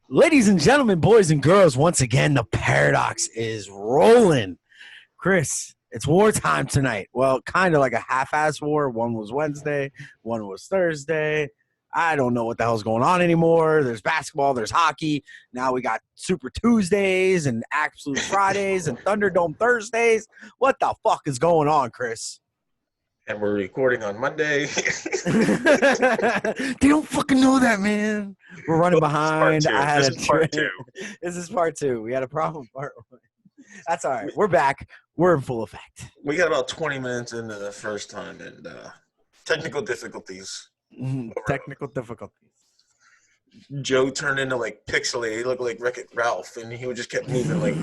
Ladies and gentlemen, boys and girls, once again, the paradox is rolling. Chris, it's wartime tonight. Well, kind of like a half-ass war. One was Wednesday, one was Thursday. I don't know what the hell's going on anymore. There's basketball, there's hockey. Now we got Super Tuesdays and Absolute Fridays and Thunderdome Thursdays. What the fuck is going on, Chris? And we're recording on Monday. They don't fucking know that, man. We're running behind. This is part two. This is part two. We had a problem with part one. That's all right. We're back. We're in full effect. We got about 20 minutes into the first time, and technical difficulties. Technical difficulties. Joe turned into like pixelated. He looked like Wreck-It Ralph, and he just kept moving like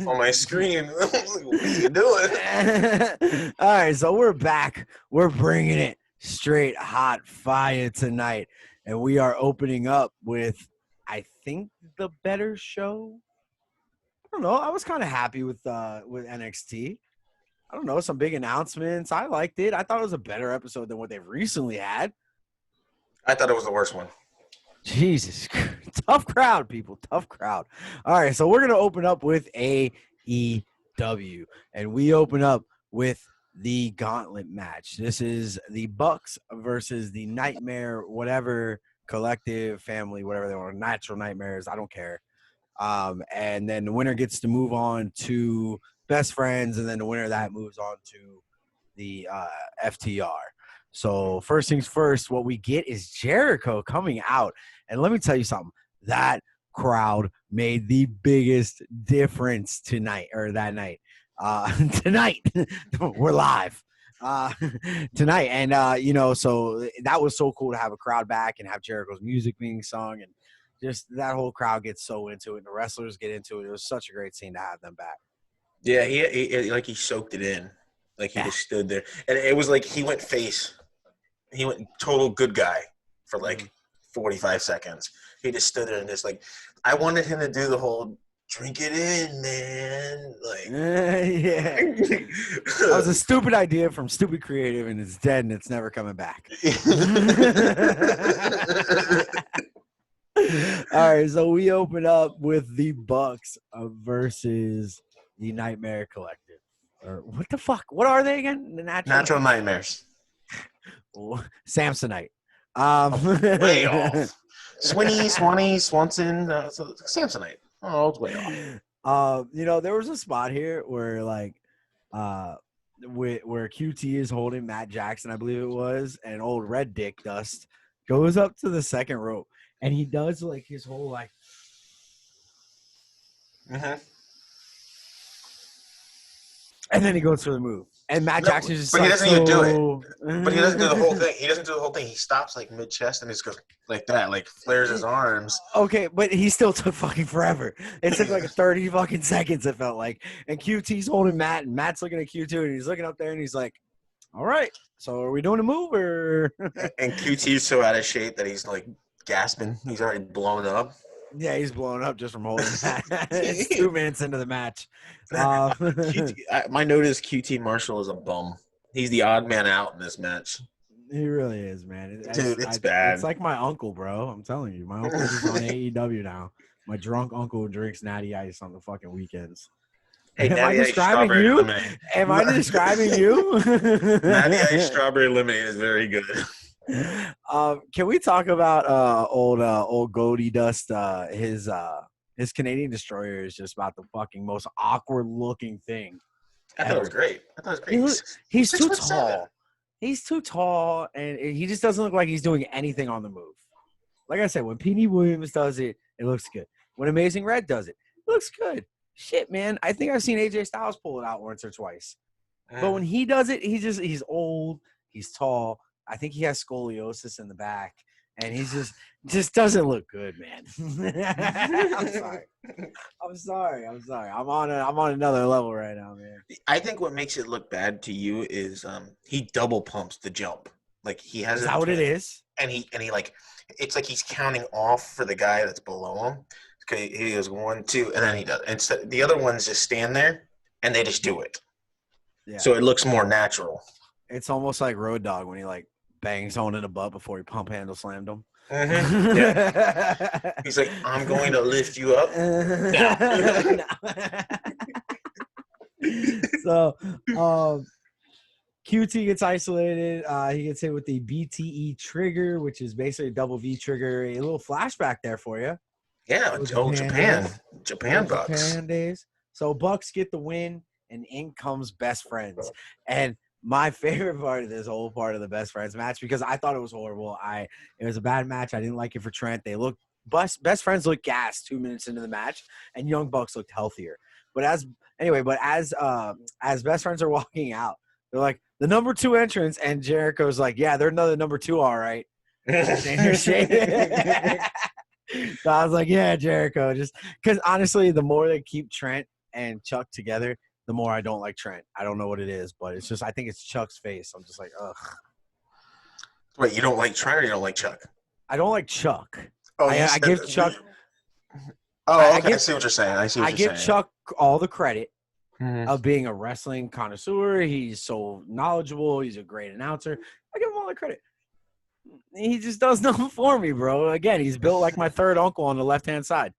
on my screen. I was like, what are you doing? All right, so we're back. We're bringing it straight hot fire tonight, and we are opening up with, I think, the better show. I don't know. I was kind of happy with NXT. I don't know, some big announcements. I liked it. I thought it was a better episode than what they've recently had. I thought it was the worst one. Jesus, tough crowd, people, tough crowd. All right, so we're going to open up with AEW, and we open up with the gauntlet match. This is the Bucks versus the Nightmare, whatever, collective, family, whatever they want, natural nightmares, I don't care. And then the winner gets to move on to best friends, and then the winner of that moves on to the FTR. So first things first, what we get is Jericho coming out. And let me tell you something. That crowd made the biggest difference tonight or that night. Tonight. We're live. Tonight. And, so that was so cool to have a crowd back and have Jericho's music being sung. And just that whole crowd gets so into it. And the wrestlers get into it. It was such a great scene to have them back. Yeah, he soaked it in. Like he just stood there. And it was like he went face. He went total good guy for like 45 seconds. He just stood there and just like, I wanted him to do the whole drink it in, man. Like, yeah. That was a stupid idea from Stupid Creative, and it's dead and it's never coming back. All right, so we open up with the Bucks versus the Nightmare Collective. Or what the fuck? What are they again? The Natural Nightmares. Samsonite. Way off. Swanson, Samsonite. Oh, it's way off. There was a spot here where where QT is holding Matt Jackson, I believe it was, and old Red Dick Dust goes up to the second rope, and he does like his whole like. And then he goes for the move. And Matt Jackson just But he doesn't even do it. But he doesn't do the whole thing. He doesn't do the whole thing. He stops like mid-chest and just goes like that, like flares his arms. Okay, but he still took fucking forever. It took like 30 fucking seconds, it felt like. And QT's holding Matt, and Matt's looking at Q2, and he's looking up there, and he's like, all right, so are we doing a move or? And QT's so out of shape that he's like gasping. He's already blown up. Yeah, he's blowing up just from holding that. It's 2 minutes into the match. My note is QT Marshall is a bum. He's the odd man out in this match. He really is, man. Dude, it's bad. It's like my uncle, bro. I'm telling you. My uncle is on AEW now. My drunk uncle drinks Natty Ice on the fucking weekends. Hey, Am I describing you? Lemonade. Am I describing you? Natty Ice Strawberry Lemonade is very good. Can we talk about old Goldie Dust? His Canadian Destroyer is just about the fucking most awkward looking thing. I thought it was great. He's too tall. He's too tall, and he just doesn't look like he's doing anything on the move. Like I said, when P.D. Williams does it, it looks good. When Amazing Red does it, it looks good. Shit, man. I think I've seen AJ Styles pull it out once or twice. But when he does it, he's old, he's tall. I think he has scoliosis in the back, and he just doesn't look good, man. I'm sorry. I'm on another level right now, man. I think what makes it look bad to you is he double pumps the jump. Like he has. Is that what it is? And he like it's like he's counting off for the guy that's below him. Okay, he goes 1, 2, and then he does. And the other ones just stand there and they just do it. Yeah. So it looks more natural. It's almost like Road Dogg when he like banged someone in the butt before he pump handle slammed him. Yeah. He's like, I'm going to lift you up. No. So, QT gets isolated. He gets hit with the BTE trigger, which is basically a double V trigger. A little flashback there for you. Yeah. Oh, Japan. Days. Japan Bucks. Japan days. So Bucks get the win, and in comes Best Friends. And my favorite part of this whole part of the Best Friends match, because I thought it was horrible. It was a bad match. I didn't like it for Trent. They looked Best Friends looked gassed 2 minutes into the match, and Young Bucks looked healthier. But as Best Friends are walking out, they're like, the number 2 entrance, and Jericho's like, yeah, they're another number 2, all right. So I was like, yeah, Jericho. Just because honestly, the more they keep Trent and Chuck together, the more I don't like Trent. I don't know what it is, but it's just I think it's Chuck's face. I'm just like, ugh. Wait, you don't like Trent or you don't like Chuck? I don't like Chuck. Oh, I give Chuck. Oh, okay. I see what you're saying. I give Chuck all the credit Mm-hmm. of being a wrestling connoisseur. He's so knowledgeable. He's a great announcer. I give him all the credit. He just does nothing for me, bro. Again, he's built like my third uncle on the left-hand side.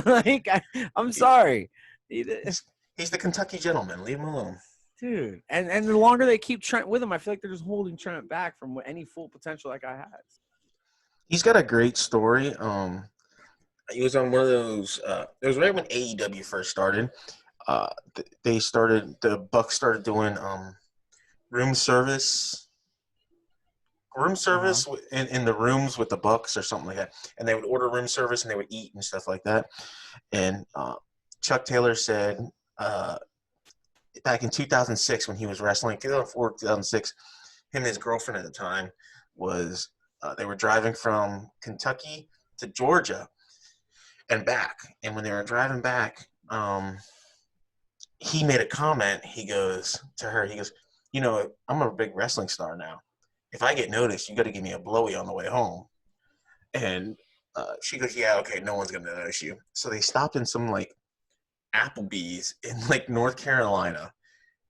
Like, I'm sorry. He's the Kentucky gentleman. Leave him alone. Dude. And the longer they keep Trent with him, I feel like they're just holding Trent back from any full potential that guy has. He's got a great story. He was on one of those. It was right when AEW first started. The Bucks started doing room service in the rooms with the Bucks or something like that. And they would order room service and they would eat and stuff like that. And Chuck Taylor said back in 2006 when he was wrestling, 2004, 2006, him and his girlfriend at the time was they were driving from Kentucky to Georgia and back. And when they were driving back, he made a comment. He goes to her, he goes, you know, I'm a big wrestling star now. If I get noticed, you got to give me a blowy on the way home. And she goes, yeah, okay, no one's going to notice you. So they stopped in some, like, Applebee's in, like, North Carolina.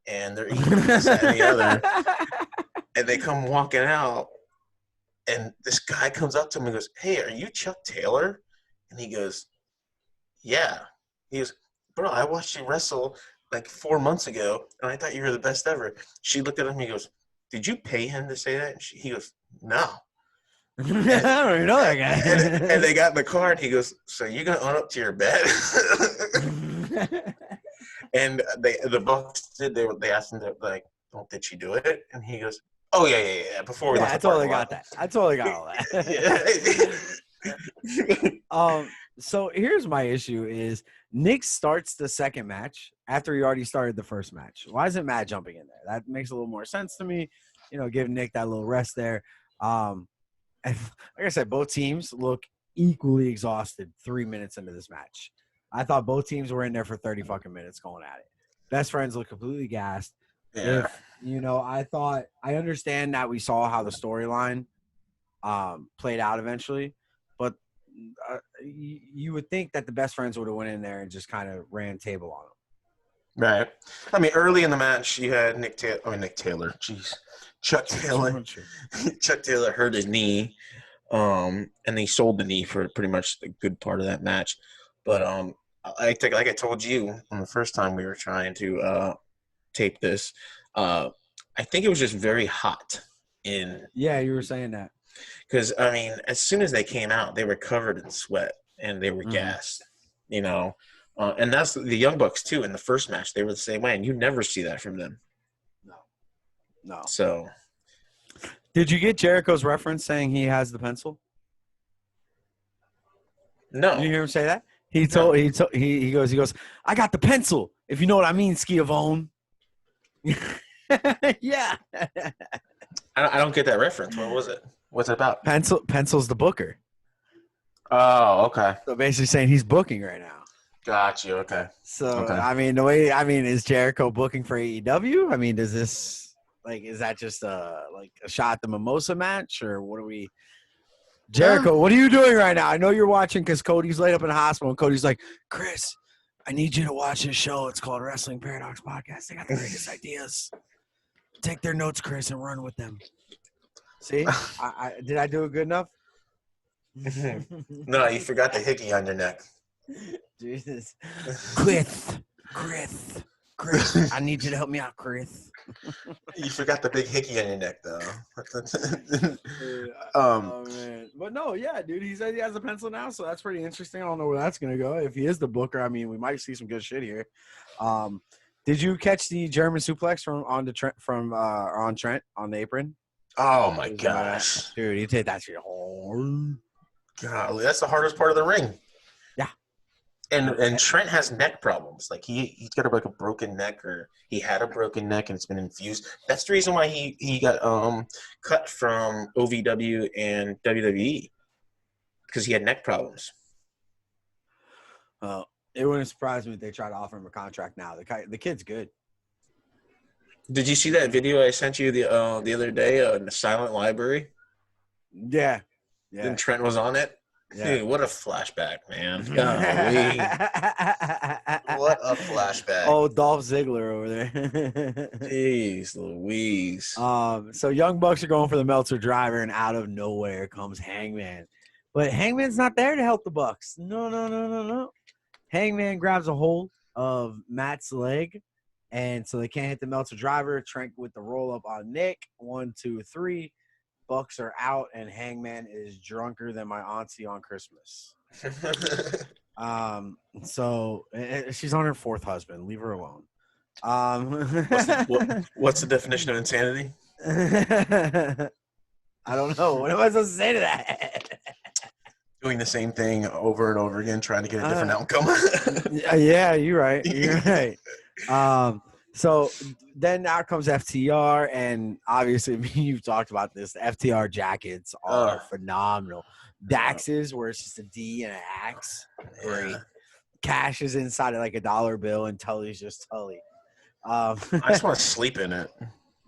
And they're eating this and the other. And they come walking out. And this guy comes up to him and goes, hey, are you Chuck Taylor? And he goes, yeah. He goes, bro, I watched you wrestle like 4 months ago, and I thought you were the best ever. She looked at him and he goes, did you pay him to say that? And he goes, no. I don't even know that guy. And they got in the car, and he goes, so you going to own up to your bet? And the Bucks did. They asked him, like, oh, did she do it? And he goes, oh, yeah. Before we left I totally got that. I totally got all that. So here's my issue is Nick starts the second match after he already started the first match. Why isn't Matt jumping in there? That makes a little more sense to me. You know, give Nick that little rest there. And like I said, both teams look equally exhausted 3 minutes into this match. I thought both teams were in there for 30 fucking minutes going at it. Best Friends look completely gassed. Yeah. I understand that we saw how the storyline played out eventually, but you would think that the Best Friends would have went in there and just kind of ran table on them. Right. I mean, early in the match, you had Chuck Taylor. Chuck Taylor hurt his knee, and he sold the knee for pretty much the good part of that match. But I think, like I told you on the first time we were trying to tape this, I think it was just very hot in. Yeah, you were saying that. Because, I mean, as soon as they came out, they were covered in sweat and they were gassed, you know. And that's the Young Bucks, too. In the first match, they were the same way. And you never see that from them. No. So. Did you get Jericho's reference saying he has the pencil? No. Did you hear him say that? He goes, I got the pencil, if you know what I mean, Schiavone. Yeah. I don't get that reference. What was it? What's it about? Pencil's the booker. Oh, okay. So basically saying he's booking right now. Got you. Okay. So, okay. I mean, is Jericho booking for AEW? I mean, is that just a shot at the mimosa match, or what are we? Jericho, what are you doing right now? I know you're watching because Cody's laid up in the hospital, and Cody's like, Chris, I need you to watch this show. It's called Wrestling Paradox Podcast. They got the greatest ideas. Take their notes, Chris, and run with them. See, did I do it good enough? No, you forgot the hickey on your neck. Jesus. Chris. I need you to help me out, Chris. You forgot the big hickey on your neck, though. Oh man, but no, yeah, dude. He said he has a pencil now, so that's pretty interesting. I don't know where that's gonna go. If he is the booker, I mean, we might see some good shit here. Did you catch the German suplex on Trent on the apron? Oh my gosh, dude, he did that shit hard. Golly, that's the hardest part of the ring. Yeah. And Trent has neck problems. Like he's got a broken neck, or he had a broken neck and it's been infused. That's the reason why he got cut from OVW and WWE, because he had neck problems. It wouldn't surprise me if they try to offer him a contract now. The kid's good. Did you see that video I sent you the other day on the Silent Library? Yeah. And Trent was on it. Yeah. Dude, what a flashback, man. Golly. What a flashback. Oh, Dolph Ziggler over there. Jeez Louise. So Young Bucks are going for the Meltzer driver, and out of nowhere comes Hangman. But Hangman's not there to help the Bucks. No. Hangman grabs a hold of Matt's leg, and so they can't hit the Meltzer driver. Trent with the roll-up on Nick. 1, 2, 3. Bucks are out, and Hangman is drunker than my auntie on Christmas. So she's on her 4th husband. Leave her alone. What's the definition of insanity? I don't know. What am I supposed to say to that? Doing the same thing over and over again, trying to get a different outcome. Yeah, you're right. You're right. So then out comes FTR, and obviously you've talked about this. The FTR jackets are phenomenal. Dax's, where it's just a D and an X, great. Cash is inside of like $1 bill, and Tully's just Tully. I just want to sleep in it.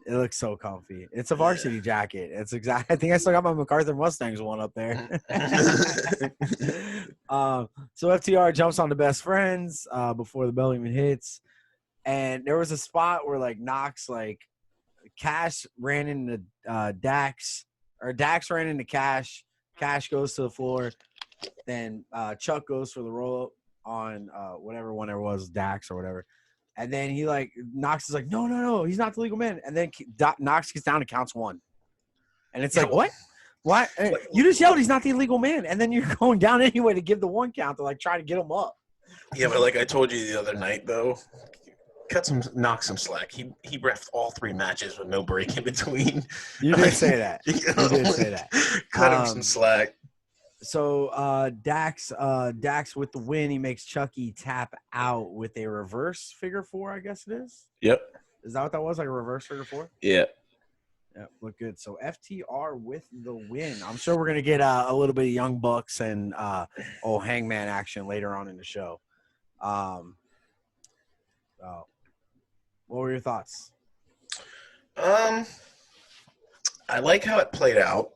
It looks so comfy. It's a varsity jacket. It's exact. I think I still got my MacArthur Mustangs one up there. So FTR jumps on the best friends before the bell even hits. And there was a spot where Knox, Cash ran into Dax, or Dax ran into Cash. Cash goes to the floor. Then Chuck goes for the roll up on whatever one it was, Dax or whatever. And then Knox is like, no, he's not the legal man. And then Knox gets down and counts 1. And it's what? What? You just yelled he's not the illegal man. And then you're going down anyway to give the 1 count to try to get him up. Yeah, but like I told you the other night, though, knock some slack. He refed all 3 matches with no break in between. You did say that. You did say that. Cut him some slack. So Dax with the win, he makes Chucky tap out with a reverse figure 4, I guess it is. Yep. Is that what that was? Like a reverse figure 4? Yeah. Yeah, look good. So FTR with the win. I'm sure we're gonna get a little bit of Young Bucks and Hangman action later on in the show. What were your thoughts? I like how it played out.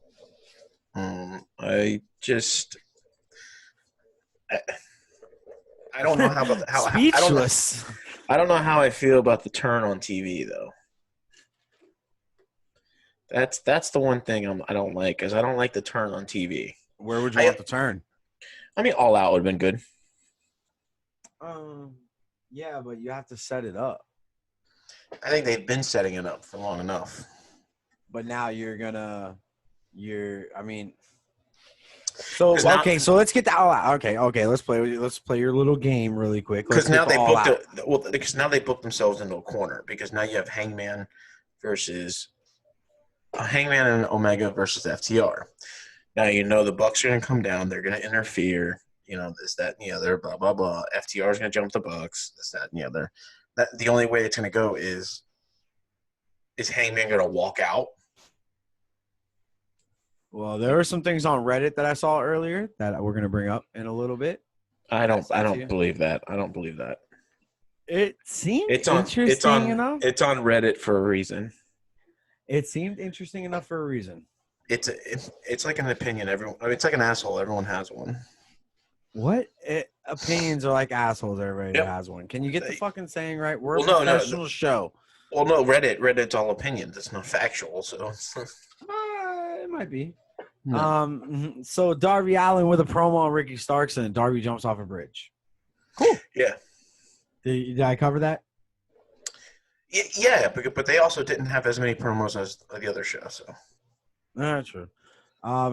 I don't know how speechless. I don't know how I feel about the turn on TV though. That's the one thing I don't like, is I don't like the turn on TV. Where would you want the turn? I mean, All Out would have been good. Yeah, but you have to set it up. I think they've been setting it up for long enough. But now so let's get the All Out. Okay, let's play your little game really quick. Because now they booked themselves into a corner, because now you have Hangman and Omega versus FTR. Now the Bucks are gonna come down, they're gonna interfere, this, that, and the other, blah blah blah. FTR is gonna jump the Bucks, this, that, and the other. The only way it's gonna go is Hangman gonna walk out? Well, there were some things on Reddit that I saw earlier that we're gonna bring up in a little bit. I don't believe that. I don't believe that. It seemed interesting enough. It's on Reddit for a reason. It seemed interesting enough for a reason. It's like an opinion. It's like an asshole. Everyone has one. What? Opinions are like assholes. Everybody has one. Can you get the fucking saying right? We're a professional show. Well, no, Reddit's all opinions. It's not factual. So it might be. No. So Darby Allin with a promo on Ricky Starks, and Darby jumps off a bridge. Cool. Yeah. Did I cover that? Yeah, but they also didn't have as many promos as the other show. So True.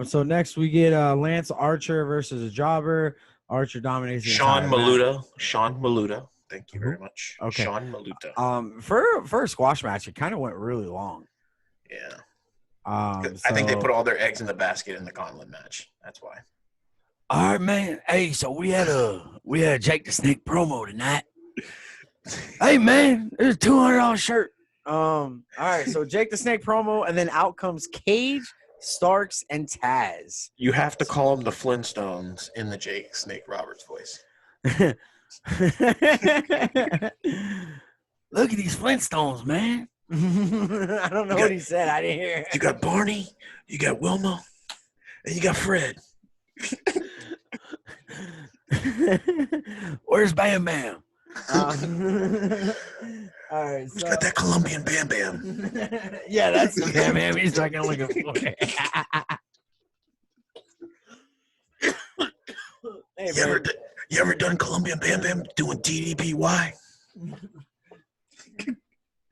So next we get Lance Archer versus a jobber. Archer dominates the entire match. Sean Maluta. Thank you very much. Okay. Sean Maluta. For a squash match, it kind of went really long. Yeah. So, I think they put all their eggs in the basket in the gauntlet match. That's why. All right, man. Hey, so we had a Jake the Snake promo tonight. Hey, man, there's a $200 shirt. All right, so Jake the Snake promo, and then out comes Cage, Starks, and Taz. You have to call them the Flintstones in the Jake Snake Roberts voice. Look at these Flintstones, man. I don't know what he said. I didn't hear. You got Barney, you got Wilma, and you got Fred. Where's Bam Bam? All right, so. Got that Colombian Bam Bam. Yeah, that's the Bam Bam he's fucking looking for. Hey, you ever done Colombian Bam Bam doing DDPY?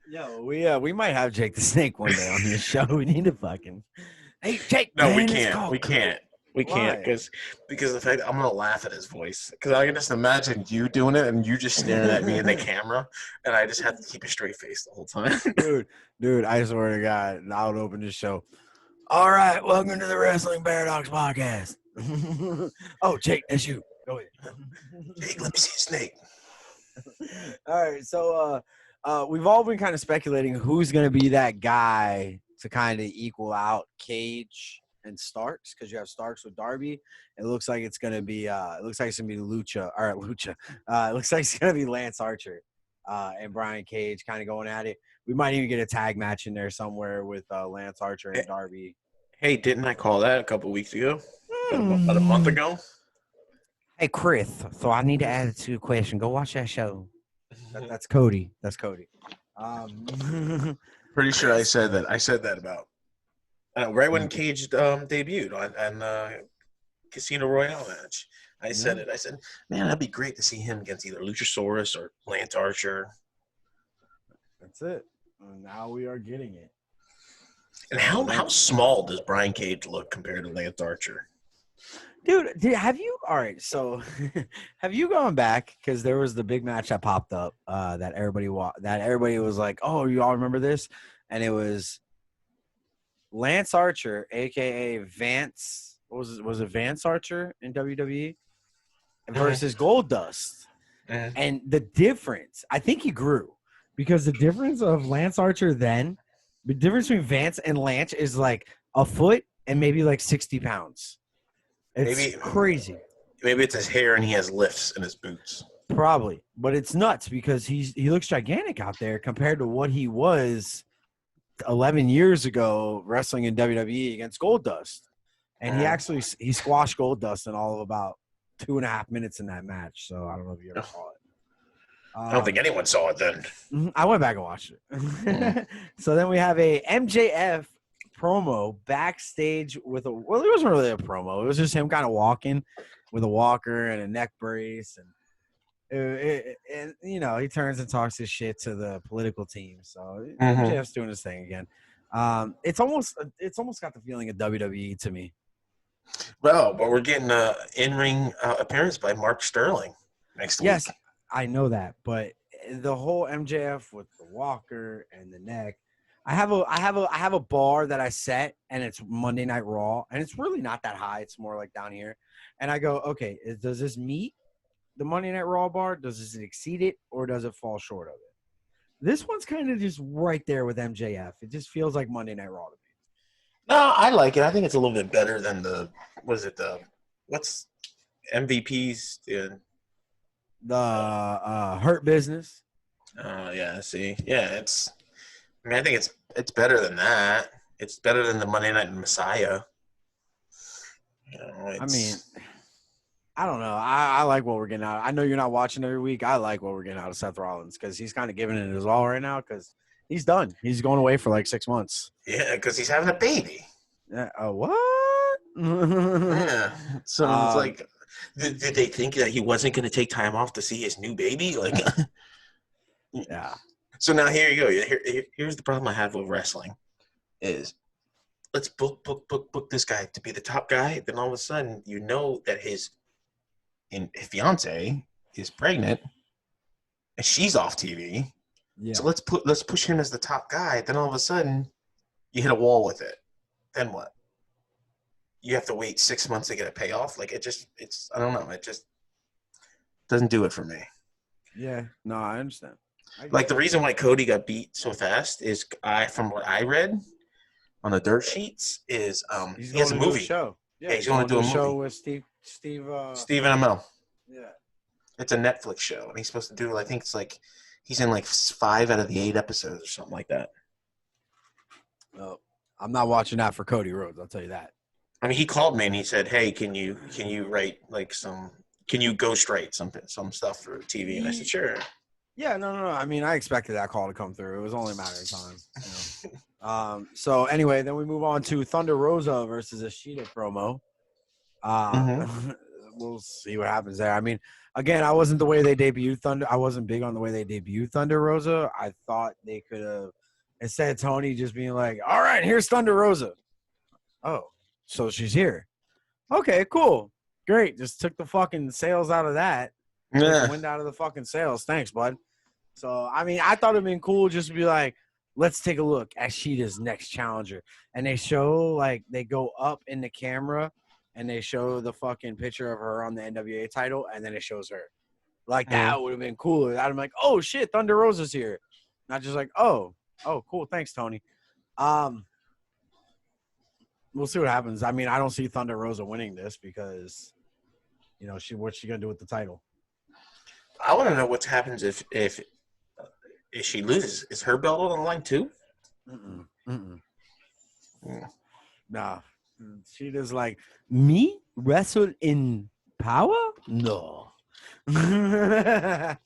Yo, we might have Jake the Snake one day on this show. We need to fucking. Hey, Jake. No, man, we can't. We can't. We can't because the fact I'm gonna laugh at his voice because I can just imagine you doing it and you just staring at me in the camera and I just have to keep a straight face the whole time. dude, I swear to God, I would open this show. All right, welcome to the Wrestling Paradox Podcast. Oh, Jake, that's you. Go ahead. Jake, let me see a snake. All right, so we've all been kind of speculating who's gonna be that guy to kind of equal out Cage and Starks, because you have Starks with Darby. It looks like it's gonna be Lucha. It looks like it's gonna be Lance Archer and Brian Cage kind of going at it. We might even get a tag match in there somewhere with Lance Archer and Darby. Hey, didn't I call that a couple weeks ago? About a month ago? Hey, Chris. So I need to add it to the question. Go watch that show. That's Cody. That's Cody. Pretty sure I said that. I said that about right when Cage debuted on Casino Royale match. I said it. I said, man, that'd be great to see him against either Luchasaurus or Lance Archer. That's it. And now we are getting it. And how small does Brian Cage look compared to Lance Archer? Dude, have you – all right, so have you gone back? Because there was the big match that popped up that everybody was like, oh, you all remember this? And it was Lance Archer, a.k.a. Vance – was it Vance Archer in WWE? Versus Goldust. And the difference – I think he grew because the difference of Lance Archer then – the difference between Vance and Lance is like a foot and maybe like 60 pounds. It's crazy. Maybe it's his hair and he has lifts in his boots. Probably. But it's nuts because he looks gigantic out there compared to what he was 11 years ago wrestling in WWE against Goldust. And he squashed Goldust in all of about 2.5 minutes in that match. So I don't know if you ever saw it. I don't think anyone saw it then. I went back and watched it. So then we have a MJF promo backstage with it wasn't really a promo. It was just him kind of walking with a walker and a neck brace. And he turns and talks his shit to the political team. So MJF's doing his thing again. It's almost got the feeling of WWE to me. Well, but we're getting an in-ring appearance by Mark Sterling next week. Yes. I know that, but the whole MJF with the walker and the neck, I have a bar that I set, and it's Monday Night Raw, and it's really not that high. It's more like down here, and I go, okay, does this meet the Monday Night Raw bar? Does it exceed it, or does it fall short of it? This one's kind of just right there with MJF. It just feels like Monday Night Raw to me. No, I like it. I think it's a little bit better than what's MVP's doing? The Hurt Business. Yeah. See, yeah, I think it's better than that. It's better than the Monday Night Messiah. I mean, I don't know. I like what we're getting out. I know you're not watching every week. I like what we're getting out of Seth Rollins because he's kind of giving it his all right now because he's done. He's going away for like 6 months. Yeah, because he's having a baby. Yeah. What? Yeah. So it's um. like, did they think that he wasn't going to take time off to see his new baby? Like, Yeah. so now here you go. Here's the problem I have with wrestling is let's book this guy to be the top guy. Then all of a sudden, you know that his fiance is pregnant and she's off TV. So Yeah. let's push him as the top guy. Then all of a sudden, you hit a wall with it. Then what? You have to wait 6 months to get a payoff. Like it's I don't know. It just doesn't do it for me. Yeah. No, I understand. I Like get the it. reason why Cody got beat so fast is from what I read on the dirt sheets is He's he has going a to do a movie. show. Yeah, Yeah, he's he's going going to to do do a a show movie. with Steve. Stephen Amell. Yeah. It's a Netflix show, and he's supposed to do. I think it's like he's in like 5 out of the 8 episodes or something like that. Oh, I'm not watching that for Cody Rhodes. I'll tell you that. I mean, he called me and he said, "Hey, can you write like can you ghostwrite some stuff for TV?" And I said, "Sure." Yeah, no. I mean, I expected that call to come through. It was only a matter of time. You know? So anyway, then we move on to Thunder Rosa versus Ashita promo. Mm-hmm. We'll see what happens there. I mean, again, I wasn't the way they debuted Thunder. I wasn't big on the way they debuted Thunder Rosa. I thought they could have, instead of Tony just being like, "All right, here's Thunder Rosa." Oh, so she's here. Okay, cool, great. Just took the fucking sales out of that. Took the Yeah. wind out of the fucking sails. Thanks, bud. So, I mean, I thought it'd been cool just to be like, let's take a look at Sheeta's next challenger. And they show, like, they go up in the camera and they show the fucking picture of her on the NWA title, and then it shows her. Like, that would have been cool. I'm like, oh, shit, Thunder Rosa's here. Not just like, oh, cool. Thanks, Tony. We'll see what happens. I mean, I don't see Thunder Rosa winning this because, you know, what's she going to do with the title? I want to know what happens if she loses. Is her belt on the line too? Mm-mm. Yeah. Nah. She just like, me wrestle in power? No. I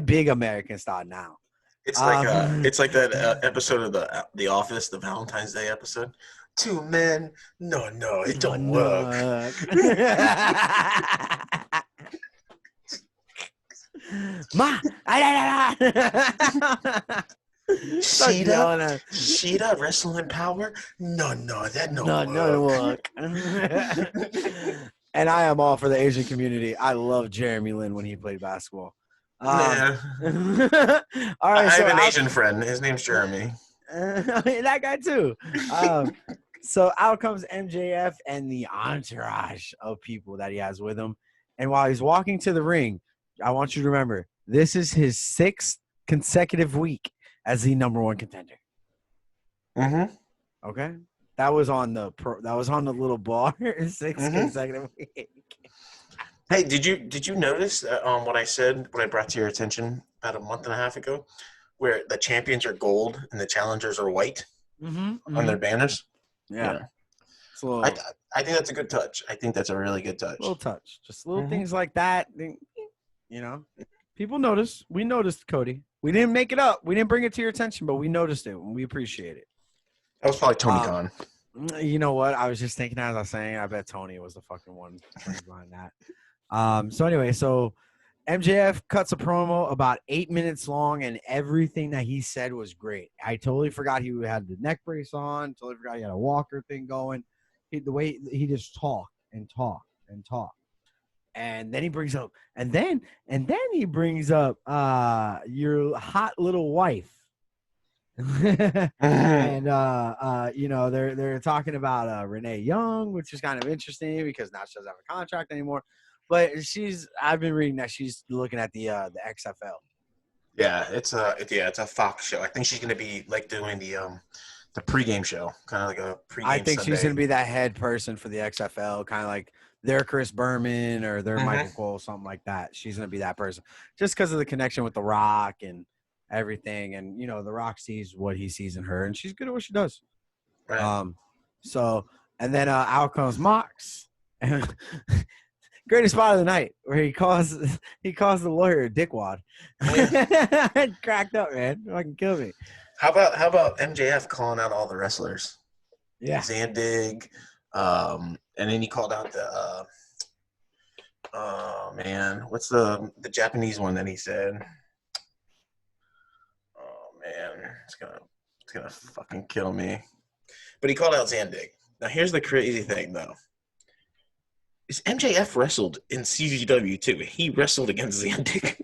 big American star now. It's like that episode of the Office, the Valentine's Day episode. 2 men, no, it don't work. Ma, Sheeta wrestling power? No, that no work. And I am all for the Asian community. I love Jeremy Lin when he played basketball. Yeah. All right, I so have an Asian friend. His name's Jeremy. that guy too. So out comes MJF and the entourage of people that he has with him. And while he's walking to the ring, I want you to remember this is his 6th consecutive week as the number 1 contender. Mm-hmm. Okay, that was on the little bar. 6 consecutive week. Hey, did you notice what I said, what I brought to your attention about a month and a half ago, where the champions are gold and the challengers are white on their banners? Yeah. So I think that's a good touch. I think that's a really good touch. Little touch, just little things like that. You know, people notice. We noticed, Cody. We didn't make it up. We didn't bring it to your attention, but we noticed it, and we appreciate it. That was probably Tony Khan. You know what? I was just thinking as I was saying, I bet Tony was the fucking one behind that. So anyway, MJF cuts a promo about 8 minutes long, and everything that he said was great. I totally forgot he had the neck brace on. Totally forgot he had a walker thing going. The way he just talked and talked and talked. And then he brings up, and then he brings up your hot little wife. And you know, they're talking about Renee Young, which is kind of interesting because now she doesn't have a contract anymore. But I've been reading that she's looking at the XFL. Yeah, it's a Fox show. I think she's gonna be like doing the pregame show, kind of like a pregame. I think Sunday. she's gonna be that head person for the XFL, kind of like their Chris Berman or their Michael Cole, something like that. She's gonna be that person, just because of the connection with The Rock and everything. And you know, The Rock sees what he sees in her, and she's good at what she does. Right. So and then out comes Mox. Greatest spot of the night where he calls the lawyer a dickwad. Cracked up, man. Fucking kill me. How about MJF calling out all the wrestlers? Yeah. Zandig, and then he called out the oh man, what's the Japanese one that he said? Oh man, it's gonna fucking kill me. But he called out Zandig. Now here's the crazy thing though. Is MJF wrestled in CZW too? He wrestled against Zandig.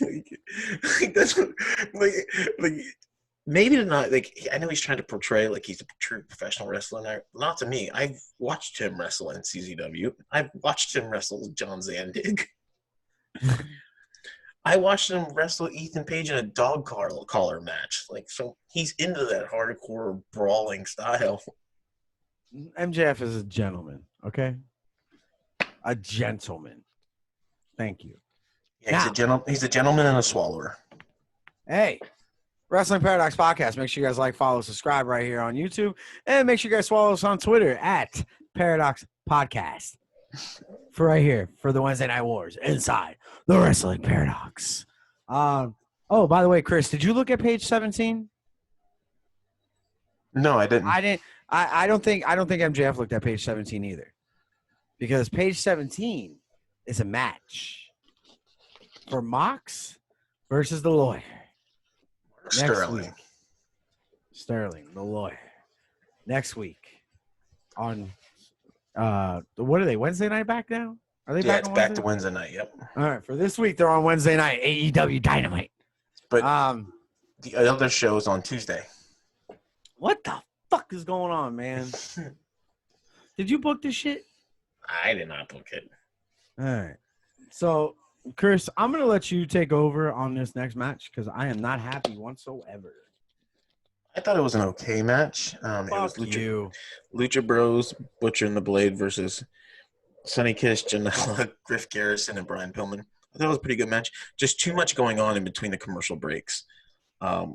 like that's like maybe not like I know he's trying to portray like he's a true professional wrestler. Now, not to me. I've watched him wrestle in CZW. I've watched him wrestle John Zandig. I watched him wrestle Ethan Page in a dog collar match. Like, so he's into that hardcore brawling style. MJF is a gentleman, okay? A gentleman. Thank you. Yeah, he's a gentleman and a swallower. Hey, Wrestling Paradox Podcast. Make sure you guys like, follow, subscribe right here on YouTube. And make sure you guys follow us on Twitter at Paradox Podcast. For right here, for the Wednesday Night Wars inside the Wrestling Paradox. Oh, by the way, Chris, did you look at page 17? No, I didn't. I didn't. I don't think MJF looked at page 17 either. Because page 17 is a match for Mox versus the lawyer. Sterling. Sterling, the lawyer. Next week on what are they? Wednesday night back now? Are they back? Yeah, it's back to Wednesday night. Yep. All right, for this week they're on Wednesday night. AEW Dynamite. But the other show's on Tuesday. What the fuck is going on, man? Did you book this shit? I did not book it. All right. So, Chris, I'm going to let you take over on this next match because I am not happy whatsoever. I thought it was an okay match. It was Lucha Bros, Butcher and the Blade versus Sonny Kiss, Janela, Griff Garrison, and Brian Pillman. I thought it was a pretty good match. Just too much going on in between the commercial breaks. My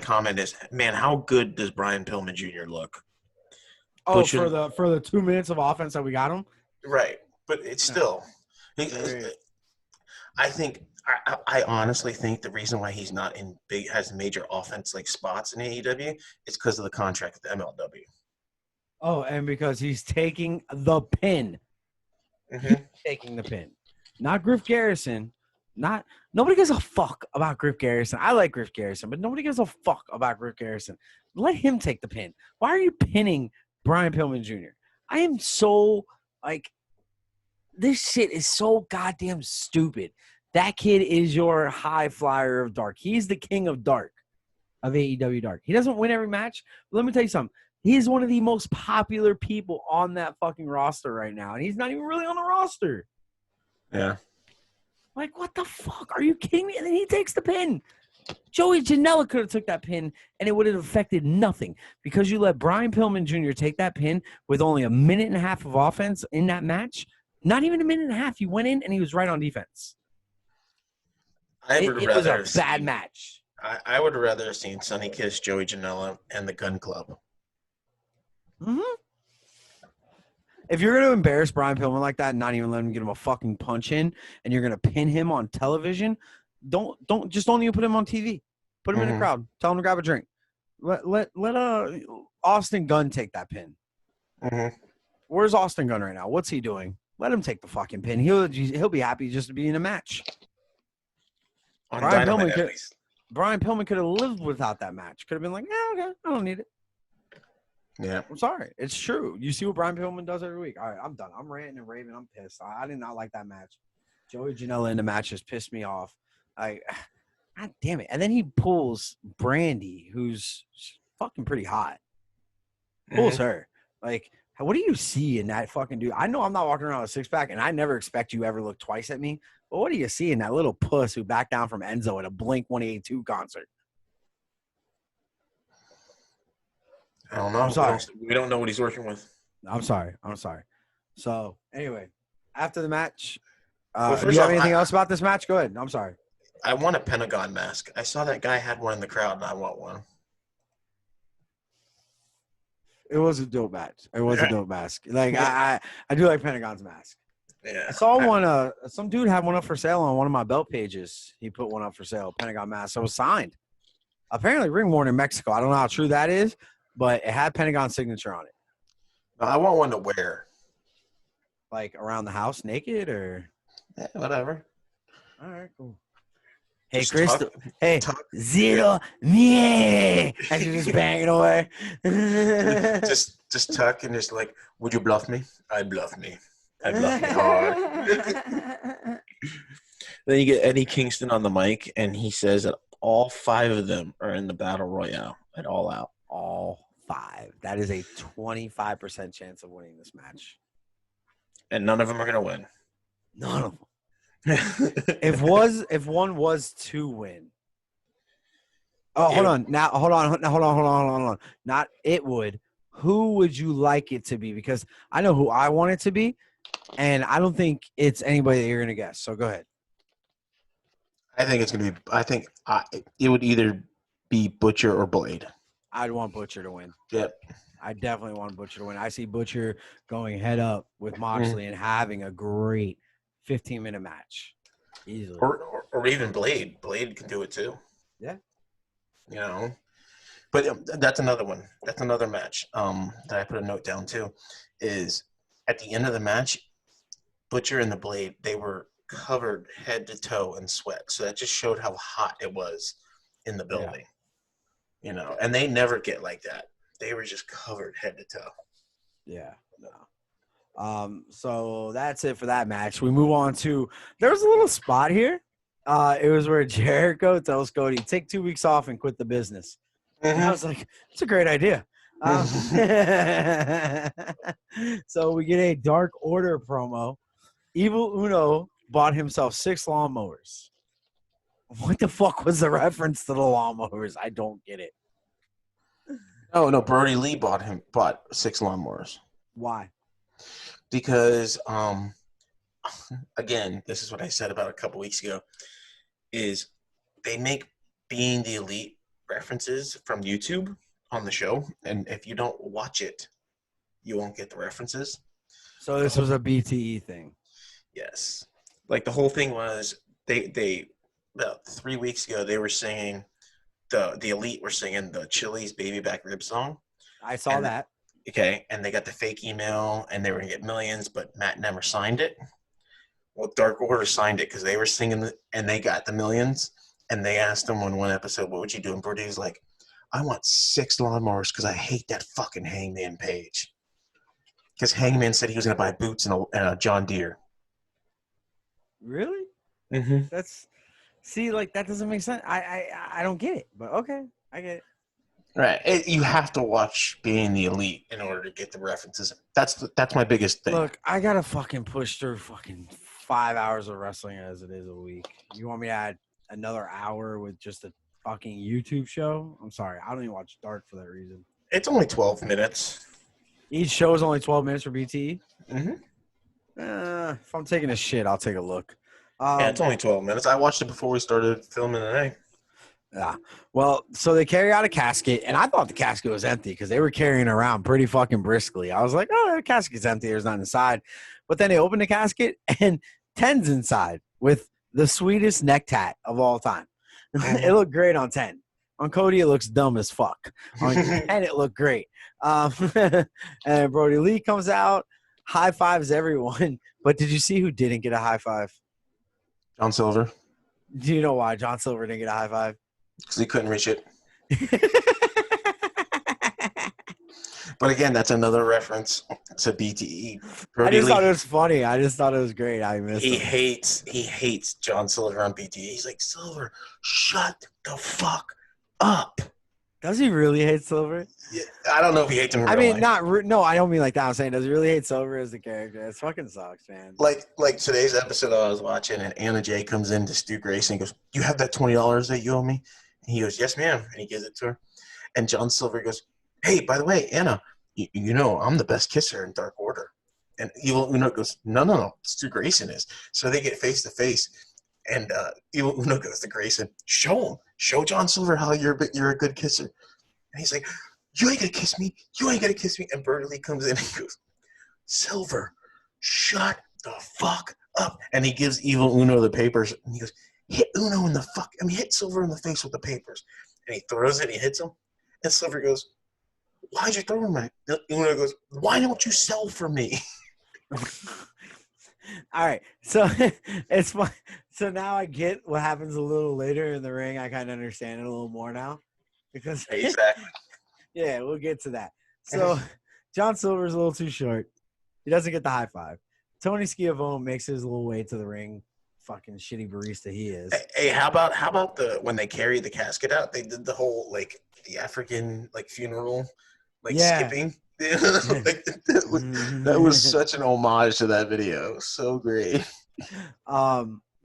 comment is, man, how good does Brian Pillman Jr. look? Oh, Butcher, for the 2 minutes of offense that we got him? Right. But it's still I honestly think the reason why he's not in has major offense like spots in AEW is because of the contract with MLW. Oh, and because he's taking the pin. Mm-hmm. He's taking the pin. Not Griff Garrison. Nobody gives a fuck about Griff Garrison. I like Griff Garrison, but nobody gives a fuck about Griff Garrison. Let him take the pin. Why are you pinning Brian Pillman Jr.? I am so this shit is so goddamn stupid. That kid is your high flyer of dark. He's the king of dark, of AEW dark. He doesn't win every match. But let me tell you something. He's one of the most popular people on that fucking roster right now. And he's not even really on the roster. Yeah. Like, what the fuck? Are you kidding me? And then he takes the pin. Joey Janela could have took that pin, and it would have affected nothing. Because you let Brian Pillman Jr. take that pin with only a minute and a half of offense in that match. Not even a minute and a half. He went in, and he was right on defense. It was a bad match. I would rather have seen Sonny Kiss, Joey Janela, and the Gun Club. Mm-hmm. If you're going to embarrass Brian Pillman like that and not even let him get him a fucking punch in, and you're going to pin him on television, don't even put him on TV. Put him in the crowd. Tell him to grab a drink. Let Austin Gunn take that pin. Mm-hmm. Where's Austin Gunn right now? What's he doing? Let him take the fucking pin. He'll be happy just to be in a match. Brian Pillman could have lived without that match. Could have been like, yeah, okay, I don't need it. Yeah. I'm sorry. It's true. You see what Brian Pillman does every week. All right, I'm done. I'm ranting and raving. I'm pissed. I did not like that match. Joey Janela in the match just pissed me off. God damn it. And then he pulls Brandy, who's fucking pretty hot. Pulls her. Like, what do you see in that fucking dude? I know I'm not walking around with a six-pack, and I never expect you ever look twice at me. But what do you see in that little puss who backed down from Enzo at a Blink-182 concert? I don't know. I'm sorry. We don't know what he's working with. I'm sorry. So, anyway, after the match, do you have anything else about this match? Go ahead. I'm sorry. I want a Pentagon mask. I saw that guy had one in the crowd, and I want one. It was a dope match. It was a dope mask. Like, I do like Pentagon's mask. Yeah. I saw one. Some dude had one up for sale on one of my belt pages. He put one up for sale. Pentagon mask. So it was signed. Apparently, ring worn in Mexico. I don't know how true that is, but it had Pentagon signature on it. No, I want one to wear. Like around the house, naked or Whatever. all right, cool. Hey, Just Crystal. Hey, zero me. And she's just banging away. just tuck and just like, would you bluff me? I bluff me. I bluff me hard. Then you get Eddie Kingston on the mic, and he says that all 5 of them are in the battle royale at All Out. All 5. That is a 25% chance of winning this match. And none of them are going to win. None of them. if one was to win. Oh, hold on. Now, hold on. Not it would. Who would you like it to be? Because I know who I want it to be, and I don't think it's anybody that you're going to guess. So go ahead. I think it's going to be – I think it would either be Butcher or Blade. I'd want Butcher to win. Yep. I definitely want Butcher to win. I see Butcher going head up with Moxley and having a great 15-minute match. Easily. Or even Blade. Blade can do it too. Yeah. You know. But that's another one. That's another match that I put a note down too, is at the end of the match, Butcher and the Blade, they were covered head to toe in sweat. So that just showed how hot it was in the building. Yeah. You know, and they never get like that. They were just covered head to toe. Yeah. No. So that's it for that match. We move on to there was a little spot here. It was where Jericho tells Cody, take 2 weeks off and quit the business. And I was like, it's a great idea. So we get a Dark Order promo. Evil Uno bought himself 6 lawnmowers. What the fuck was the reference to the lawnmowers? I don't get it. Oh no, Brody Lee bought 6 lawnmowers. Why? Because again, this is what I said about a couple weeks ago, is they make being the elite references from YouTube on the show, and if you don't watch it, you won't get the references. So this was a BTE thing. Yes. Like the whole thing was they about 3 weeks ago they were singing the elite were singing the Chili's Baby Back Rib song. I saw that. Okay, and they got the fake email, and they were going to get millions, but Matt never signed it. Well, Dark Order signed it because they were singing, and they got the millions, and they asked him on one episode, what would you do? And Brody's like, I want 6 lawnmowers because I hate that fucking Hangman Page. Because Hangman said he was going to buy boots and a John Deere. Really? Mm-hmm. That doesn't make sense. I don't get it, but okay, I get it. Right, you have to watch Being the Elite in order to get the references. That's my biggest thing. Look, I gotta fucking push through fucking 5 hours of wrestling as it is a week. You want me to add another hour with just a fucking YouTube show? I'm sorry, I don't even watch Dark for that reason. It's only 12 minutes. Each show is only 12 minutes for BT. Mm-hmm. If I'm taking a shit, I'll take a look. Yeah, it's only 12 minutes. I watched it before we started filming today. Yeah. Well, so they carry out a casket, and I thought the casket was empty because they were carrying it around pretty fucking briskly. I was like, oh, the casket's empty. There's nothing inside. But then they open the casket, and Ten's inside with the sweetest neck tat of all time. It looked great on 10. On Cody, it looks dumb as fuck. On 10, it looked great. And Brody Lee comes out, high fives everyone. But did you see who didn't get a high five? John Silver. Do you know why John Silver didn't get a high five? Because he couldn't reach it. But again, that's another reference to BTE. I just thought it was funny. I just thought it was great. I missed he him. He hates John Silver on BTE. He's like, Silver, shut the fuck up. Does he really hate Silver? Yeah, I don't know if he hates him in real life. No, I don't mean like that. I'm saying, does he really hate Silver as the character? It fucking sucks, man. Like today's episode I was watching, and Anna Jay comes in to Stu Grayson and goes, you have that $20 that you owe me? And he goes, yes, ma'am. And he gives it to her. And John Silver goes, hey, by the way, Anna, you know I'm the best kisser in Dark Order. And Evil Uno goes, no, Stu Grayson is. So they get face to face, and Evil Uno goes to Grayson, show John Silver how you're a good kisser. And he's like, you ain't gonna kiss me. You ain't gonna kiss me. And Brody Lee comes in and goes, Silver, shut the fuck up. And he gives Evil Uno the papers, and he goes, hit Silver in the face with the papers. and he throws it, and he hits him. And Silver goes, "Why'd you throw him?" Uno goes, "Why don't you sell for me?" All right, so it's fun. So now I get what happens a little later in the ring. I kind of understand it a little more now because Exactly. yeah, we'll get to that. So John Silver's a little too short. He doesn't get the high five. Tony Schiavone makes his little way to the ring. Fucking shitty barista he is. Hey, how about the when they carry the casket out? They did the whole like the African like funeral, like skipping. That was such an homage to that video. So great.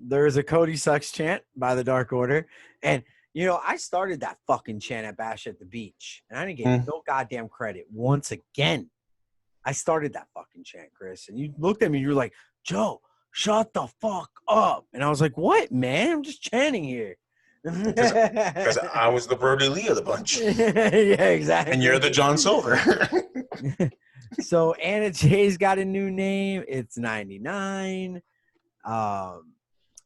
There is a Cody Sucks chant by the Dark Order, and I started that fucking chant at Bash at the Beach, and I didn't get no goddamn credit once again. I started that fucking chant, Chris, and you looked at me, you were like, "Joe, shut the fuck up," and I was like, "What, man? I'm just chanting here." Because I was the Brody Lee of the bunch. Yeah, exactly. And you're the John Silver. So Anna Jay's got a new name. It's 99.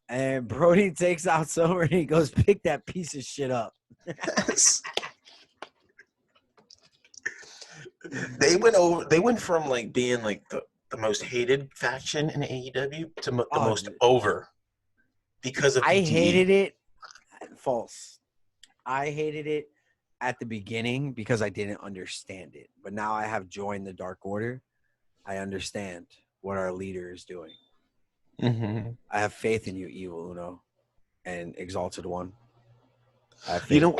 And Brody takes out Silver and he goes, "Pick that piece of shit up." They went from like being like the most hated faction in AEW to the most over because of I BTE. hated it. False. I hated it at the beginning because I didn't understand it. But now I have joined the Dark Order. I understand what our leader is doing. Mm-hmm. I have faith in you, Evil Uno and Exalted One. You know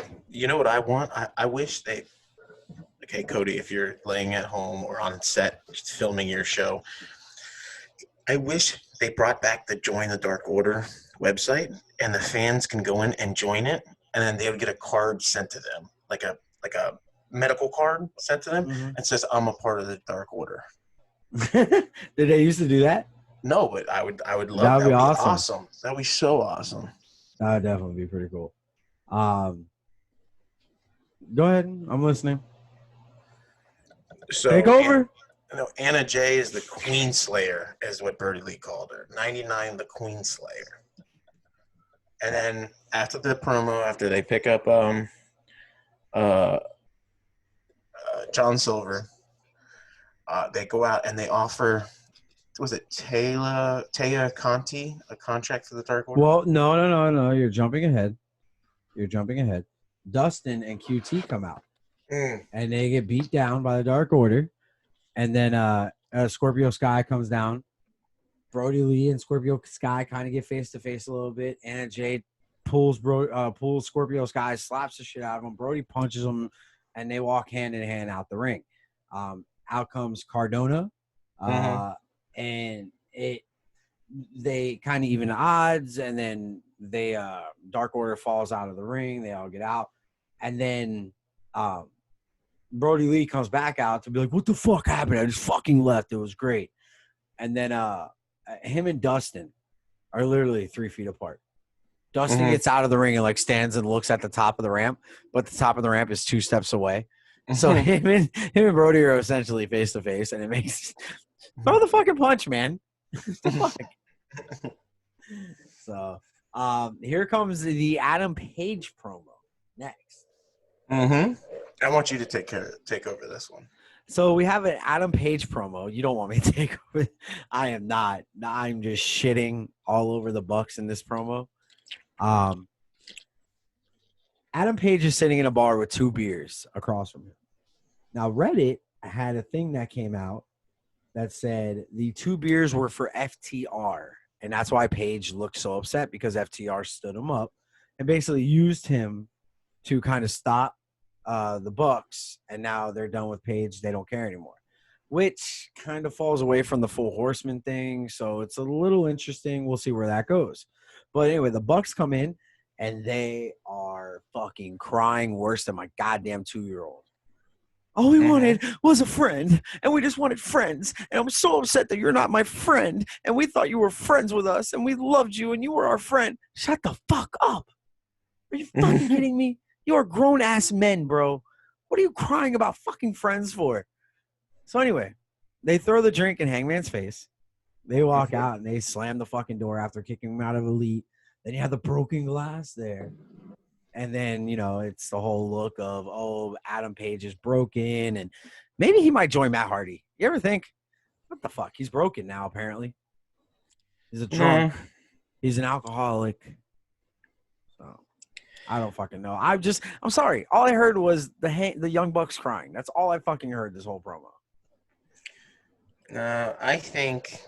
what I want? I wish they. Okay, Cody, if you're laying at home or on set filming your show, I wish they brought back the Join the Dark Order website, and the fans can go in and join it, and then they would get a card sent to them, like a medical card sent to them, and says, "I'm a part of the Dark Order." Did they used to do that? No, but I would love that. Would be awesome. That'd be so awesome. That would definitely be pretty cool. Go ahead. I'm listening. So take over. Anna Jay is the Queen Slayer, is what Brody Lee called her. 99, the Queen Slayer. And then after the promo, after they pick up John Silver, they go out and they offer, was it Taya Conti, a contract for the Dark Order? Well, no. You're jumping ahead. Dustin and QT come out. And they get beat down by the Dark Order. And then Scorpio Sky comes down. Brody Lee and Scorpio Sky kind of get face-to-face a little bit. Anna Jay pulls Scorpio Sky, slaps the shit out of him. Brody punches him, and they walk hand in hand out the ring. Out comes Cardona. And they kind of even the odds, and then they Dark Order falls out of the ring. They all get out. And then Brody Lee comes back out to be like, "What the fuck happened? I just fucking left. It was great." And then him and Dustin are literally 3 feet apart. Dustin gets out of the ring and like stands and looks at the top of the ramp, but the top of the ramp is 2 steps away. So him and Brody are essentially face to face, and it makes throw the fucking punch, man. The fuck? So here comes the Adam Page promo next. I want you to take over this one. So we have an Adam Page promo. You don't want me to take over. I am not. I'm just shitting all over the Bucks in this promo. Adam Page is sitting in a bar with 2 beers across from him. Now, Reddit had a thing that came out that said the 2 beers were for FTR. And that's why Page looked so upset, because FTR stood him up and basically used him to kind of stop the Bucks, and now they're done with Page. They don't care anymore, which kind of falls away from the Full Horseman thing. So it's a little interesting. We'll see where that goes. But anyway, the Bucks come in, and they are fucking crying worse than my goddamn 2-year-old. All we wanted was a friend, and we just wanted friends. And I'm so upset that you're not my friend, and we thought you were friends with us, and we loved you, and you were our friend. Shut the fuck up. Are you fucking kidding me? You are grown-ass men, bro. What are you crying about fucking friends for? So anyway, they throw the drink in Hangman's face. They walk out, and they slam the fucking door after kicking him out of Elite. Then you have the broken glass there. And then, it's the whole look of, oh, Adam Page is broken, and maybe he might join Matt Hardy. You ever think, what the fuck? He's broken now, apparently. He's a drunk. No. He's an alcoholic. So I don't fucking know. I'm sorry. All I heard was the Young Bucks crying. That's all I fucking heard this whole promo. I think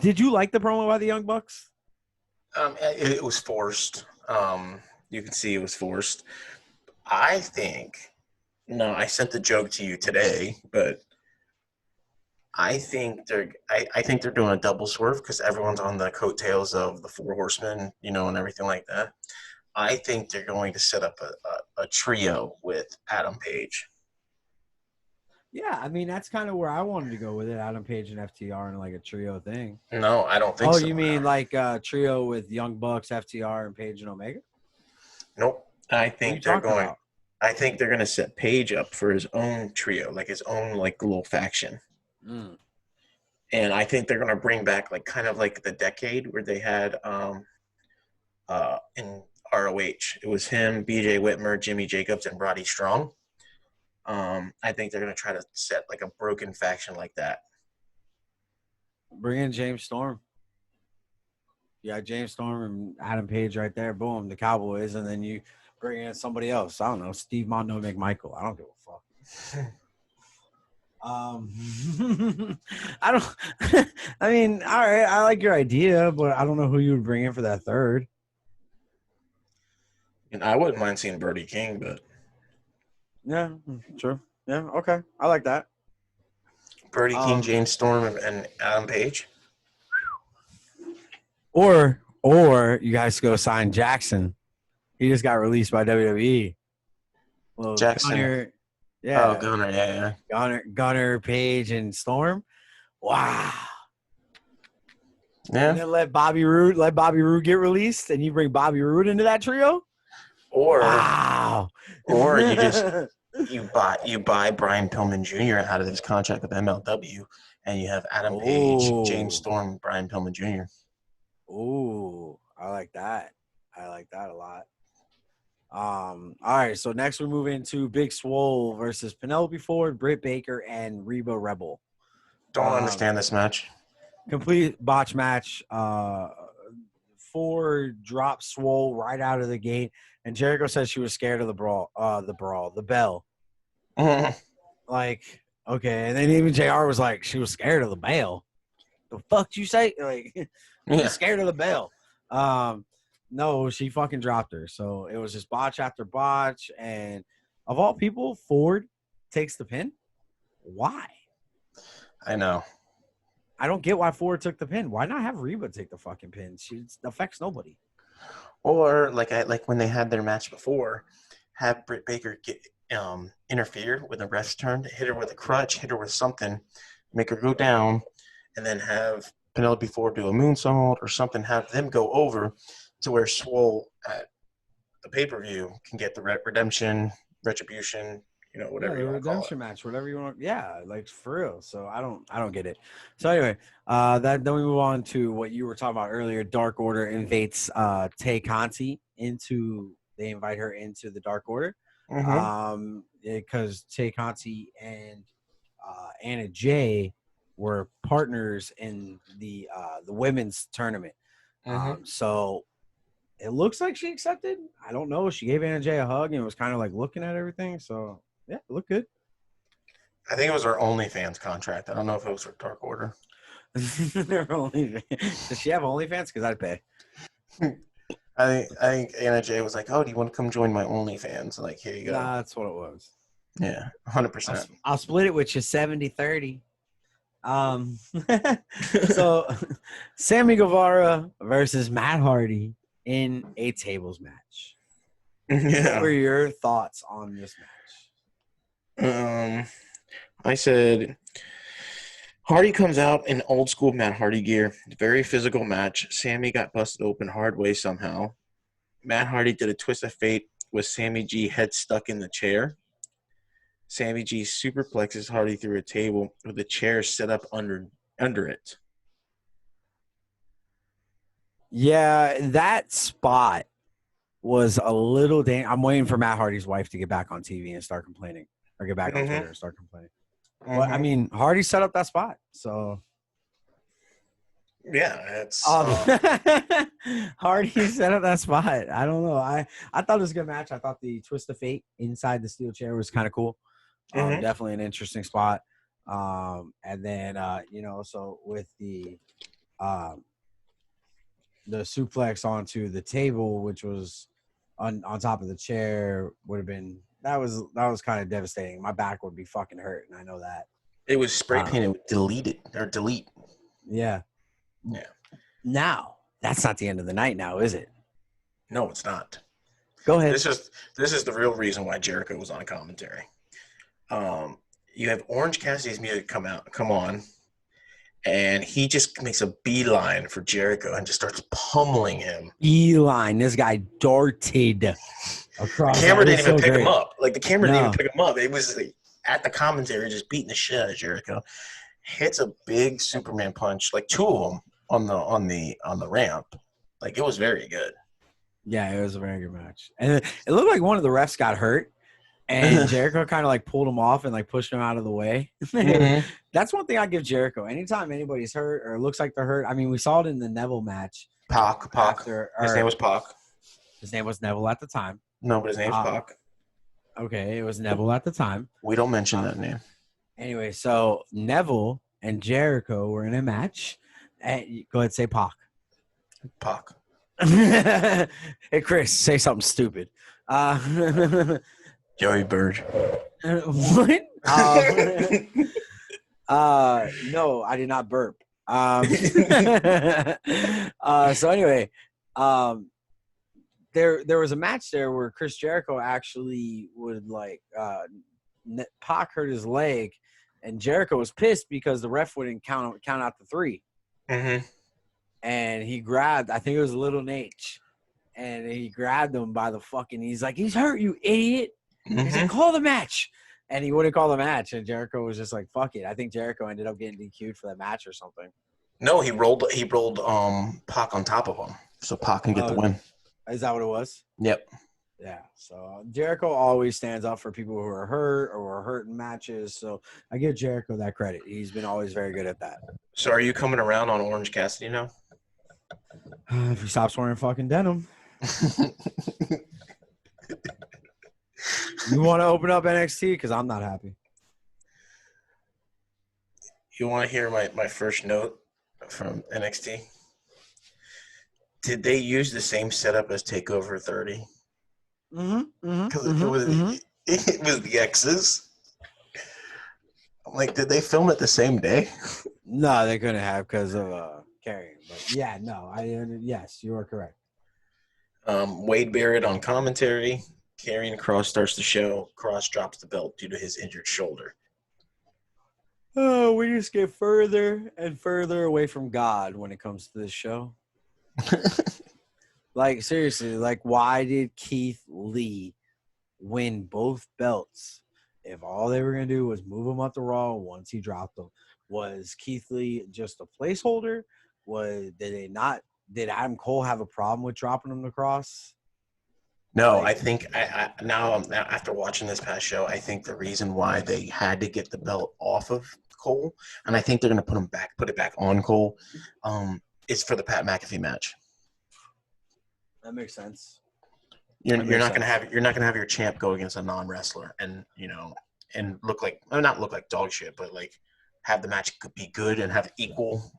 Did you like the promo by the Young Bucks? it was forced. You can see it was forced. I think. No, I sent the joke to you today, but I think they're doing a double swerve because everyone's on the coattails of the Four Horsemen, and everything like that. I think they're going to set up a trio with Adam Page. Yeah, I mean that's kind of where I wanted to go with it. Adam Page and FTR and like a trio thing. No, I don't think Oh, so. you mean like a trio with Young Bucks, FTR, and Page and Omega? Nope. I What are you think talking about? I think they're going to set Page up for his own trio, like his own like little faction. Mm. And I think they're going to bring back like kind of like the decade where they had in ROH. It was him, BJ Whitmer, Jimmy Jacobs, and Roddy Strong. I think they're going to try to set like a broken faction like that. Bring in James Storm. Yeah, James Storm and Adam Page right there. Boom, the Cowboys, and then you bring in somebody else. I don't know, Steve Mondo McMichael. I don't give a fuck. I don't. I mean, all right, I like your idea, but I don't know who you would bring in for that third. And I wouldn't mind seeing Brody King, but Yeah, sure. Yeah, okay, I like that. Brody King, James Storm, and Adam Page. Or you guys go sign Jackson. He just got released by WWE. Well, Jackson. Gunner, yeah. Oh, Gunner, yeah. Gunner, Page, and Storm. Wow. Yeah. And then let Bobby Roode get released, and you bring Bobby Roode into that trio. Or wow. Or you buy Brian Pillman Jr. out of his contract with MLW, and you have Adam Page, James Storm, Brian Pillman Jr. Ooh, I like that. I like that a lot. All right, so next we move into Big Swole versus Penelope Ford, Britt Baker, and Reba Rebel. Don't understand this match. Complete botch match. Ford dropped Swole right out of the gate, and Jericho said she was scared of the bell. Like, okay, and then even JR was like, she was scared of the bell. The fuck you say? Like, she's scared of the bell. No, she fucking dropped her. So it was just botch after botch. And of all people, Ford takes the pin. Why? I know. I don't get why Ford took the pin. Why not have Reba take the fucking pin? She affects nobody. Or like when they had their match before, have Britt Baker get interfere with a ref's turn, hit her with a crutch, hit her with something, make her go down, and then have Penelope Ford do a moonsault or something, have them go over to where Swole at the pay-per-view can get the redemption, retribution, whatever you want to call it. Redemption match, whatever you want. Yeah, like for real. So I don't get it. So anyway, then we move on to what you were talking about earlier. Dark Order invites Tay Conti they invite her into the Dark Order. Because Tay Conti and Anna Jay were partners in the women's tournament. So it looks like she accepted. I don't know. She gave Anna Jay a hug and was kind of like looking at everything. So yeah, it looked good. I think it was her OnlyFans contract. I don't know if it was her Dark Order. Does she have OnlyFans? Because I'd pay. I think Anna Jay was like, "Oh, do you want to come join my OnlyFans?" Like, here you go. Nah, that's what it was. Yeah, 100%. I'll split it with you 70-30. So Sammy Guevara versus Matt Hardy in a tables match. Yeah. What were your thoughts on this match? I said Hardy comes out in old school Matt Hardy gear. Very physical match. Sammy got busted open hard way somehow. Matt Hardy did a twist of fate with Sammy G head stuck in the chair. Sammy G superplexes Hardy through a table with the chair set up under it. Yeah, that spot was a little I'm waiting for Matt Hardy's wife to get back on TV and start complaining, or get back on Twitter and start complaining. But I mean, Hardy set up that spot, so yeah, it's Hardy set up that spot. I don't know. I thought it was a good match. I thought the twist of fate inside the steel chair was kind of cool. Definitely an interesting spot. And then so with the suplex onto the table, which was on top of the chair, would have been that was kind of devastating. My back would be fucking hurt, and I know that. It was spray painted, delete. Yeah. Now that's not the end of the night, now is it? No, it's not. Go ahead. This is the real reason why Jericho was on commentary. You have Orange Cassidy's music come on, and he just makes a beeline for Jericho and just starts pummeling him. Beeline. This guy darted across. The camera didn't even pick him up. Like, the camera didn't even pick him up. It was like, at the commentary, just beating the shit out of Jericho. Hits a big Superman punch, like two of them on the ramp. Like, it was very good. Yeah, it was a very good match. And it looked like one of the refs got hurt, and Jericho kind of like pulled him off and like pushed him out of the way. That's one thing I give Jericho. Anytime anybody's hurt or looks like they're hurt, I mean, we saw it in the Neville match. Pac. His name was Pac. His name was Neville at the time. No, but his name's Pac. Okay, it was Neville at the time. We don't mention that name. Anyway, so Neville and Jericho were in a match. Go ahead, say Pac. Pac. Hey, Chris, say something stupid. Joey Bird. What? No, I did not burp. So anyway, there was a match there where Chris Jericho actually would like Pac hurt his leg, and Jericho was pissed because the ref wouldn't count out the three. And he grabbed, I think it was Little Nate, and he grabbed him by the fucking. He's like, "He's hurt, you idiot!" He's like, "Call the match." And he wouldn't call the match, and Jericho was just like, "Fuck it." I think Jericho ended up getting DQ'd for that match or something. No, he rolled Pac on top of him, so Pac can get the win. Is that what it was? Yep. Yeah. So Jericho always stands up for people who are hurt or are hurt in matches. So I give Jericho that credit. He's been always very good at that. So are you coming around on Orange Cassidy now? If he stops wearing fucking denim. You want to open up NXT? Because I'm not happy. You want to hear my first note from NXT? Did they use the same setup as TakeOver 30? Because it was the X's. I'm like, did they film it the same day? No, they couldn't have because of carrying. But yeah, no, yes, you are correct. Wade Barrett on commentary. Karrion Kross starts the show. Kross drops the belt due to his injured shoulder. Oh, we just get further and further away from God when it comes to this show. Like, seriously, like, why did Keith Lee win both belts if all they were going to do was move him up to Raw once he dropped them? Was Keith Lee just a placeholder? Did Adam Cole have a problem with dropping him across? No, I think now after watching this past show, I think the reason why they had to get the belt off of Cole, and I think they're going to put it back on Cole, is for the Pat McAfee match. That makes sense. You're not going to have your champ go against a non-wrestler and not look like dog shit, but like have the match be good and have equal,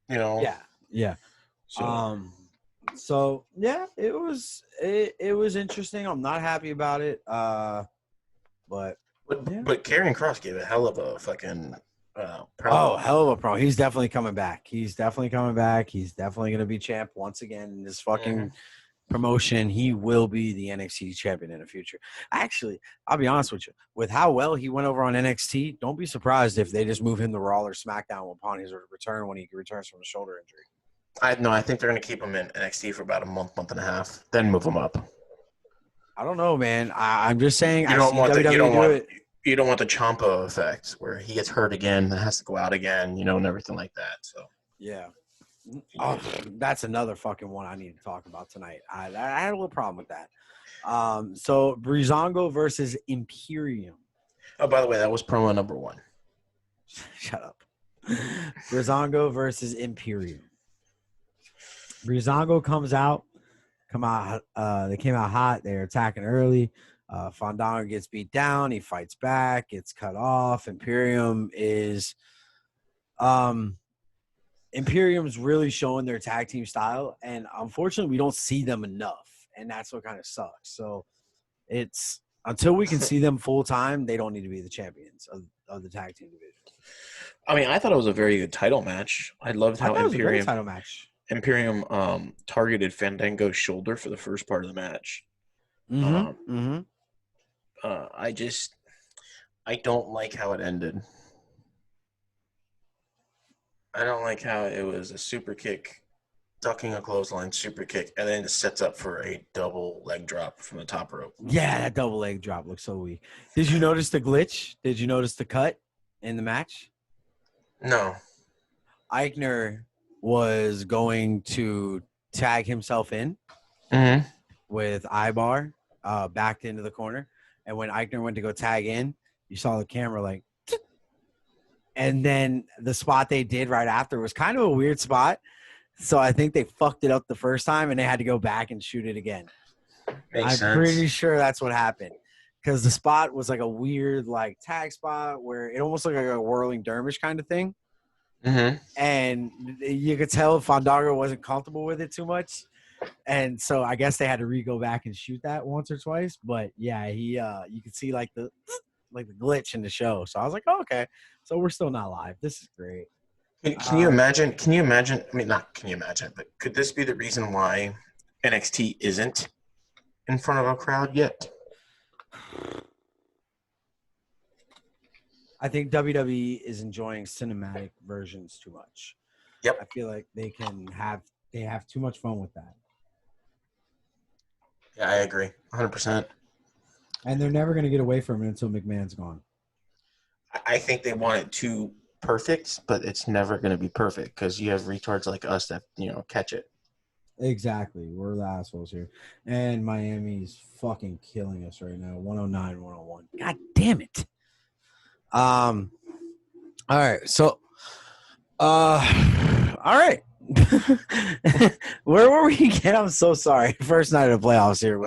Yeah. So yeah, it was interesting. I'm not happy about it. But Karrion Kross gave a hell of a fucking promo. Oh, hell of a promo. He's definitely coming back. He's definitely going to be champ once again in this fucking promotion. He will be the NXT champion in the future. Actually, I'll be honest with you. With how well he went over on NXT, don't be surprised if they just move him to Raw or SmackDown upon his return when he returns from a shoulder injury. I think they're going to keep him in NXT for about a month and a half, then move him up. I don't know, man. I'm just saying. You don't want the Ciampa effect where he gets hurt again and has to go out again, and everything like that. So yeah. Oh, that's another fucking one I need to talk about tonight. I had a little problem with that. So Breezango versus Imperium. Oh, by the way, that was promo number 1. Shut up. Breezango versus Imperium. Breezango they came out hot. They're attacking early. Fandango gets beat down. He fights back. Gets cut off. Imperium's really showing their tag team style, and unfortunately, we don't see them enough, and that's what kind of sucks. So it's until we can see them full time, they don't need to be the champions of the tag team division. I mean, I thought it was a very good title match. I loved how I thought it was a great title match. Imperium targeted Fandango's shoulder for the first part of the match. I don't like how it ended. I don't like how it was a super kick, ducking a clothesline, super kick, and then it sets up for a double leg drop from the top rope. Yeah, that double leg drop looks so weak. Did you notice the glitch? Did you notice the cut in the match? No. Eichner was going to tag himself in with Ibar backed into the corner. And when Eichner went to go tag in, you saw the camera like, and then the spot they did right after was kind of a weird spot. So I think they fucked it up the first time and they had to go back and shoot it again. I'm pretty sure that's what happened. Because the spot was like a weird like tag spot where it almost looked like a whirling dervish kind of thing. And you could tell Fandango wasn't comfortable with it too much. And so I guess they had to go back and shoot that once or twice. But yeah, you could see like the glitch in the show. So I was like, oh, okay. So we're still not live. This is great. Can you imagine? Can you imagine? I mean, not can you imagine, but could this be the reason why NXT isn't in front of a crowd yet? I think WWE is enjoying cinematic versions too much. Yep. I feel like they have too much fun with that. Yeah, I agree, 100%. And they're never going to get away from it until McMahon's gone. I think they want it too perfect, but it's never going to be perfect because you have retards like us that catch it. Exactly. We're the assholes here. And Miami's fucking killing us right now. 109, 101. God damn it. All right. So, all right. Where were we again? I'm so sorry. First night of the playoffs here.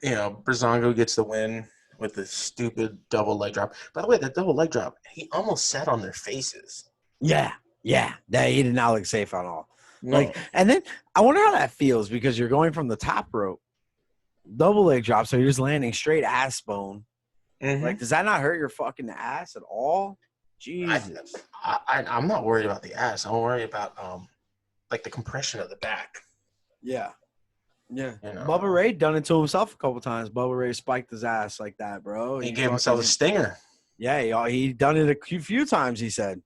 Breezango gets the win with the stupid double leg drop. By the way, that double leg drop, he almost sat on their faces. Yeah. That he did not look safe at all. No. And then I wonder how that feels because you're going from the top rope, double leg drop, so you're just landing straight ass bone. Like, does that not hurt your fucking ass at all? Jesus. I'm not worried about the ass. I'm worried about the compression of the back. Yeah. Bubba Ray done it to himself a couple times. Bubba Ray spiked his ass like that, bro. He gave himself a stinger. Yeah, he done it a few times, he said.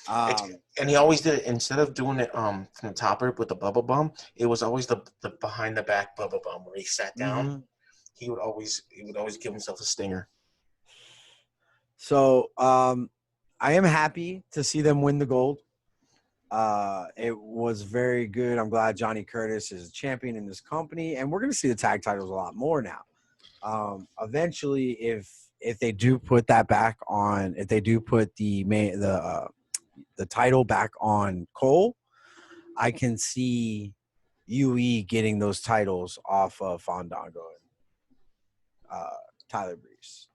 And he always did it instead of doing it from the top rope with the bubble bomb. It was always the behind the back bubble bomb where he sat down. He would always give himself a stinger. So I am happy to see them win the gold. It was very good. I'm glad Johnny Curtis is a champion in this company, and we're going to see the tag titles a lot more now. Eventually, if they do put that back on, if they do put the title back on Cole, I can see UE getting those titles off of Fandango and Tyler Breeze.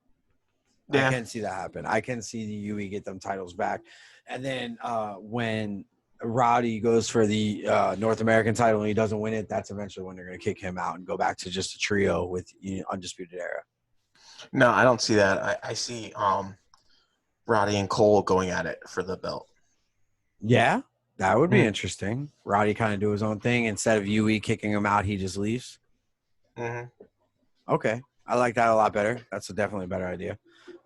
Yeah. I can see that happen. I can see the UE get them titles back. And then when Roddy goes for the North American title and he doesn't win it, that's eventually when they're going to kick him out and go back to just a trio with Undisputed Era. No, I don't see that. I see Roddy and Cole going at it for the belt. Yeah, that would be interesting. Roddy kind of do his own thing. Instead of UE kicking him out, he just leaves. Okay. I like that a lot better. That's definitely a better idea.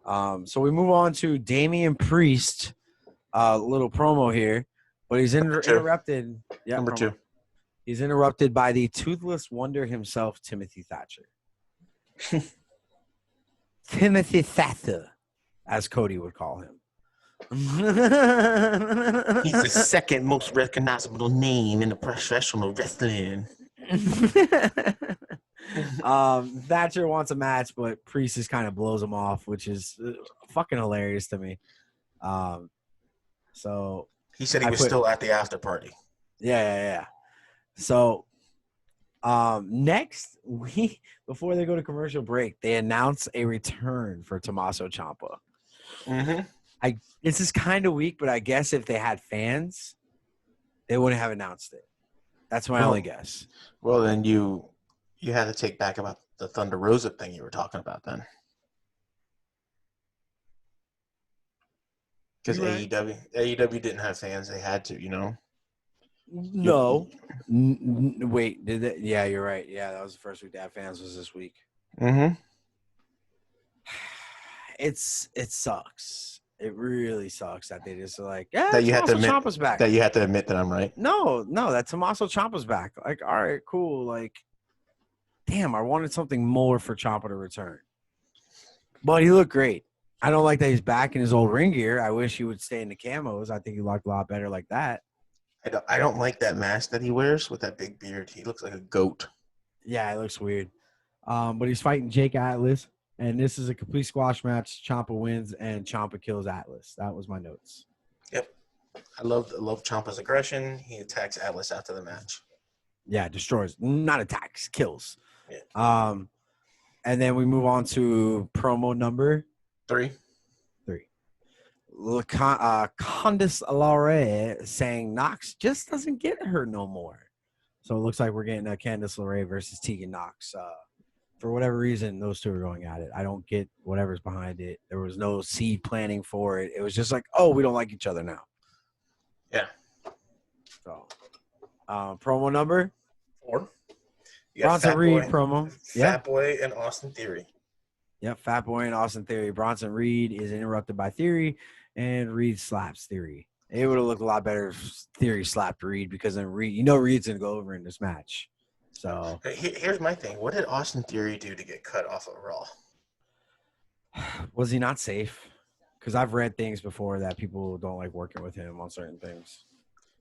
So we move on to Damian Priest. Little promo here, but he's interrupted. Yeah, Number 2. He's interrupted by the toothless wonder himself, Timothy Thatcher. Timothy Thatcher, as Cody would call him. He's the second most recognizable name in the professional wrestling. Thatcher wants a match, but Priest just kind of blows him off, which is fucking hilarious to me. So he said he was still at the after party. Yeah. So next before they go to commercial break, they announce a return for Tommaso Ciampa. Mm-hmm. This is kind of weak, but I guess if they had fans, they wouldn't have announced it. That's my only guess. Well, then you had to take back about the Thunder Rosa thing you were talking about then. Because right. AEW didn't have fans. They had to, No. Wait, did they? Yeah, you're right. Yeah, that was the first week to have fans was this week. Mm-hmm. It sucks. It really sucks that they just are like, yeah, that you have to admit, Ciampa's back. That you have to admit that I'm right. No, that Tommaso Ciampa's back. Like, all right, cool. Like, damn, I wanted something more for Ciampa to return. But he looked great. I don't like that he's back in his old ring gear. I wish he would stay in the camos. I think he looked a lot better like that. I don't like that mask that he wears with that big beard. He looks like a goat. Yeah, it looks weird. But he's fighting Jake Atlas. And this is a complete squash match. Ciampa wins, and Ciampa kills Atlas. That was my notes. Yep. I love Ciampa's aggression. He attacks Atlas after the match. Yeah, destroys. Not attacks, kills. Yeah. And then we move on to promo number 3. Candice LeRae saying Knox just doesn't get her no more. So it looks like we're getting a Candice LeRae versus Tegan Knox. For whatever reason, those two are going at it. I don't get whatever's behind it. There was no seed planning for it. It was just like, oh, we don't like each other now. Yeah. So, promo number 4. Bronson Reed promo. Fat Boy and Austin Theory. Yep, Fat Boy and Austin Theory. Bronson Reed is interrupted by Theory, and Reed slaps Theory. It would have looked a lot better if Theory slapped Reed because then Reed's going to go over in this match. So here's my thing. What did Austin Theory do to get cut off of Raw? Was he not safe? Because I've read things before that people don't like working with him on certain things.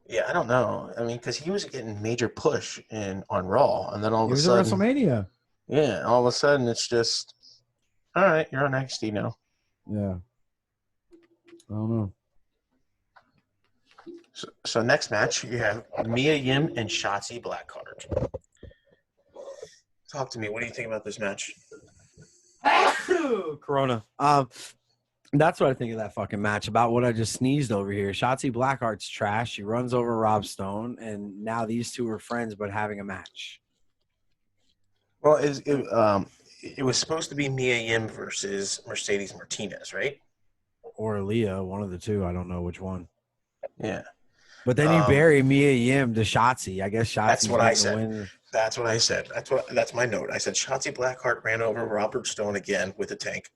Yeah, I don't know. I mean, because he was getting major push on Raw, and then all of a sudden, he was at WrestleMania. Yeah, all of a sudden it's just, all right, you're on NXT now. Yeah, I don't know. So next match you have Mia Yim and Shotzi Blackheart. Talk to me. What do you think about this match? Corona. That's what I think of that fucking match. About what I just sneezed over here. Shotzi Blackheart's trash. She runs over Rob Stone, and now these two are friends, but having a match. Well, it was supposed to be Mia Yim versus Mercedes Martinez, right? Or Leah, one of the two. I don't know which one. Yeah. But then you bury Mia Yim to Shotzi. I guess Shotzi. That's what I said. That's what I said. That's my note. I said Shotzi Blackheart ran over Robert Stone again with a tank.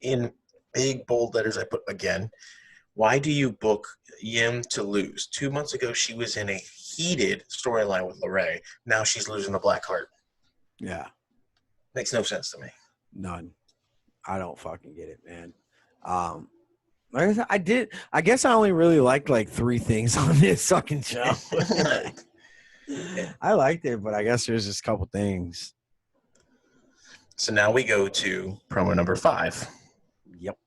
In big bold letters, I put again. Why do you book Yim to lose? 2 months ago, she was in a heated storyline with LeRae. Now she's losing to Blackheart. Yeah. Makes no sense to me. None. I don't fucking get it, man. Like I said, I guess I only really liked like 3 things on this fucking show. I liked it, but I guess there's just a couple things. So now we go to promo number 5. Yep.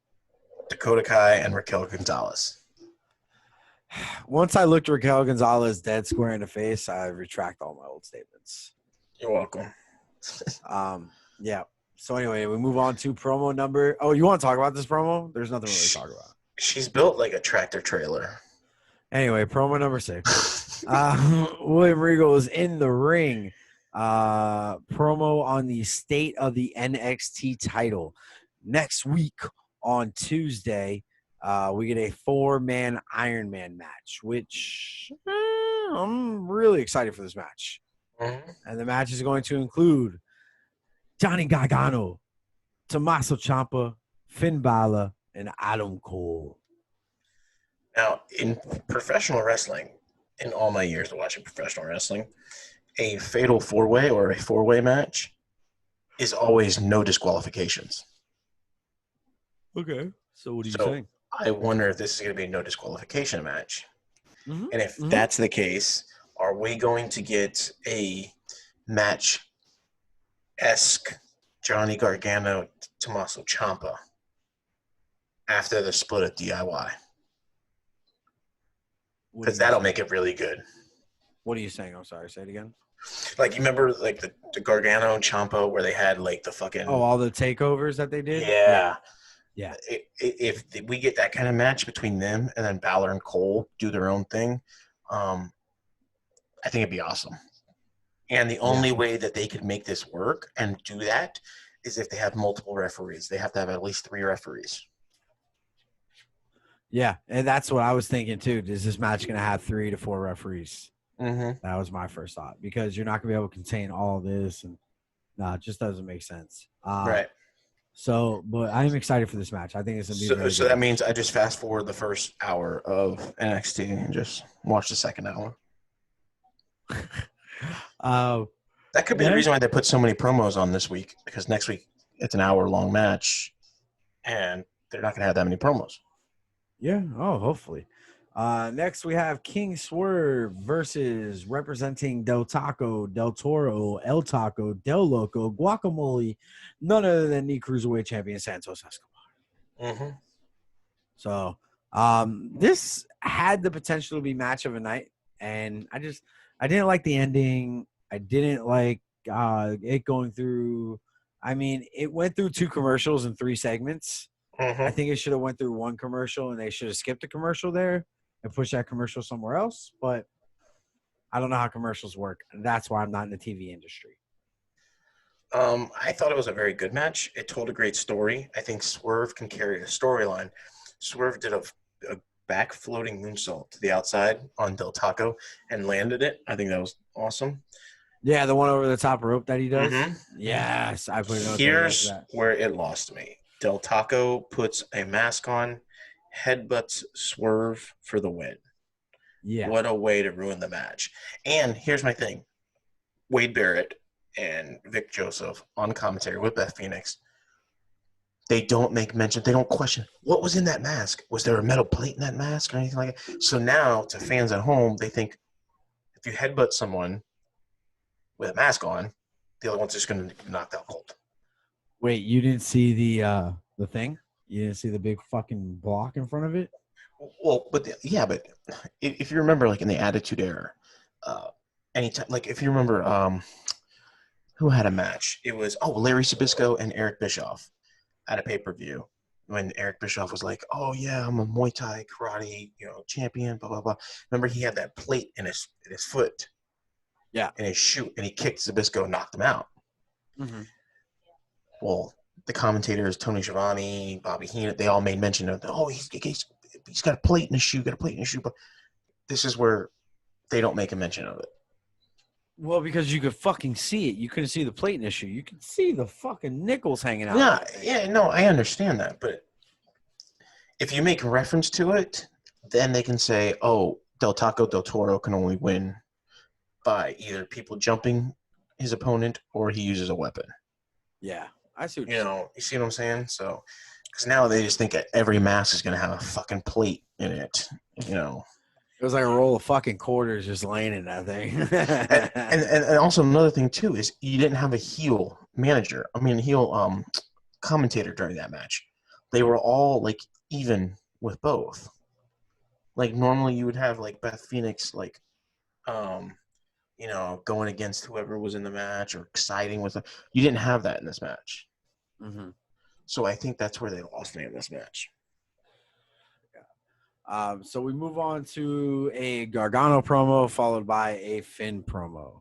Dakota Kai and Raquel Gonzalez. Once I looked Raquel Gonzalez dead square in the face, I retract all my old statements. You're welcome. Yeah. So anyway, we move on to promo number. Oh, you want to talk about this promo? There's nothing really to talk about. She's built like a tractor trailer. Anyway, promo number 6. William Regal is in the ring. Promo on the state of the NXT title. Next week on Tuesday, we get a 4-man Iron Man match, which I'm really excited for this match. Mm-hmm. And the match is going to include Johnny Gargano, Tommaso Ciampa, Finn Balor, and Adam Cole. Now, in professional wrestling, in all my years of watching professional wrestling, a fatal 4-way or a 4-way match is always no disqualifications. Okay. So what are you saying? I wonder if this is going to be a no disqualification match. Mm-hmm. And if Mm-hmm. that's the case, are we going to get a match-esque Johnny Gargano, Tommaso Ciampa after the split of DIY? What are Because you that'll saying? make it really good. What are you saying? I'm sorry. Say it again. Like, you remember, like, the Gargano and Ciampa where they had, like, the Oh, fucking... all the takeovers that they did? Yeah. Yeah. Yeah. If we get that kind of match between them and then Balor and Cole do their own thing, I think it'd be awesome. And the Yeah. only way that they could make this work and do that is if they have multiple referees. They have to have at least 3 referees. Yeah. And that's what I was thinking too. Is this match going to have 3 to 4 referees? Mm-hmm. That was my first thought because you're not going to be able to contain all of this. And no, it just doesn't make sense. Right. So, but I'm excited for this match. I think it's going to be a very So good that match. means I just fast forward the first hour of NXT and just watch the second hour. That could be the reason why they put so many promos on this week, because next week it's an hour-long match, and they're not going to have that many promos. Yeah. Oh, hopefully. Next, we have King Swerve versus representing Del Taco, Del Toro, El Taco, Del Loco, Guacamole, none other than the Cruiserweight Champion Santos Escobar. Mm-hmm. So, this had the potential to be match of a night, and I didn't like the ending. I didn't like it going through. I mean, it went through 2 commercials and 3 segments. Mm-hmm. I think it should have went through 1 commercial, and they should have skipped a commercial there and pushed that commercial somewhere else. But I don't know how commercials work. That's why I'm not in the TV industry. I thought it was a very good match. It told a great story. I think Swerve can carry a storyline. Swerve did a back floating moonsault to the outside on Del Taco and landed it. I think that was awesome. Yeah, the one over the top rope that he does. Mm-hmm. Yes, I put it. Here's where it lost me. Del Taco puts a mask on, headbutts Swerve for the win. Yeah. What a way to ruin the match. And here's my thing. Wade Barrett and Vic Joseph on commentary with Beth Phoenix, they don't make mention, they don't question, what was in that mask? Was there a metal plate in that mask or anything like that? So now, to fans at home, they think if you headbutt someone with a mask on, the other one's just going to knock out cold. Wait, you didn't see the thing? You didn't see the big fucking block in front of it? Well, but if you remember, like in the Attitude Era, anytime, like if you remember, who had a match? It was Larry Zbyszko and Eric Bischoff at a pay-per-view when Eric Bischoff was like, "Oh yeah, I'm a Muay Thai karate, champion." Blah blah blah. Remember, he had that plate in his foot, Yeah, in his shoe, and he kicked Zbyszko and knocked him out. Mm-hmm. Well, the commentators, Tony Schiavone, Bobby Heenan, they all made mention of, he's got a plate in his shoe, but this is where they don't make a mention of it. Well, because you could fucking see it. You couldn't see the plate in his shoe. You could see the fucking nickels hanging out. Yeah, no, I understand that, but if you make reference to it, then they can say, Del Taco Del Toro can only win by either people jumping his opponent or he uses a weapon. Yeah, I see what you're saying. You see what I'm saying? So, because now they just think that every mask is going to have a fucking plate in it, It was like a roll of fucking quarters just laying in that thing. and also another thing, too, is you didn't have a heel manager. I mean, heel commentator during that match. They were all, like, even with both. Like, normally you would have, like, Beth Phoenix, like, going against whoever was in the match or siding with them. You didn't have that in this match. Mm-hmm. So I think that's where they lost me in this match. Yeah. So we move on to a Gargano promo followed by a Finn promo.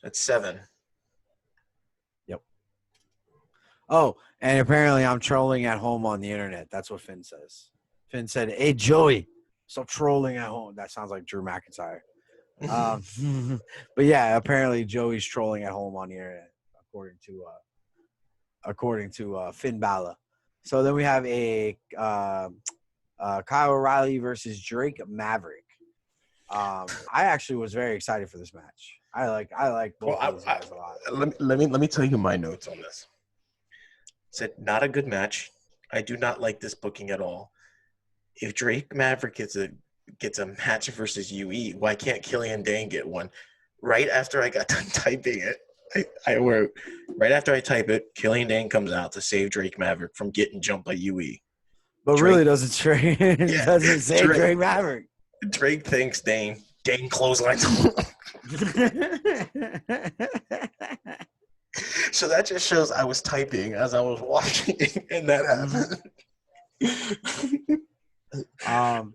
That's 7. Yep. Oh, and apparently I'm trolling at home on the internet. That's what Finn says. Finn said, "Hey, Joey, stop trolling at home." That sounds like Drew McIntyre. But yeah, apparently Joey's trolling at home on the internet, according to Finn Balor. So then we have a Kyle O'Reilly versus Drake Maverick. I actually was very excited for this match. I like both of these guys a lot. Let me tell you my notes on this. It said, not a good match. I do not like this booking at all. If Drake Maverick is a gets a match versus UE. Why can't Killian Dane get one? Right after I got done typing it, I wrote, right after I type it, Killian Dane comes out to save Drake Maverick from getting jumped by UE. But Drake, really yeah, doesn't say Drake, Drake Maverick. Drake thanks Dane. Dane clotheslines. So that just shows I was typing as I was watching, and that happened.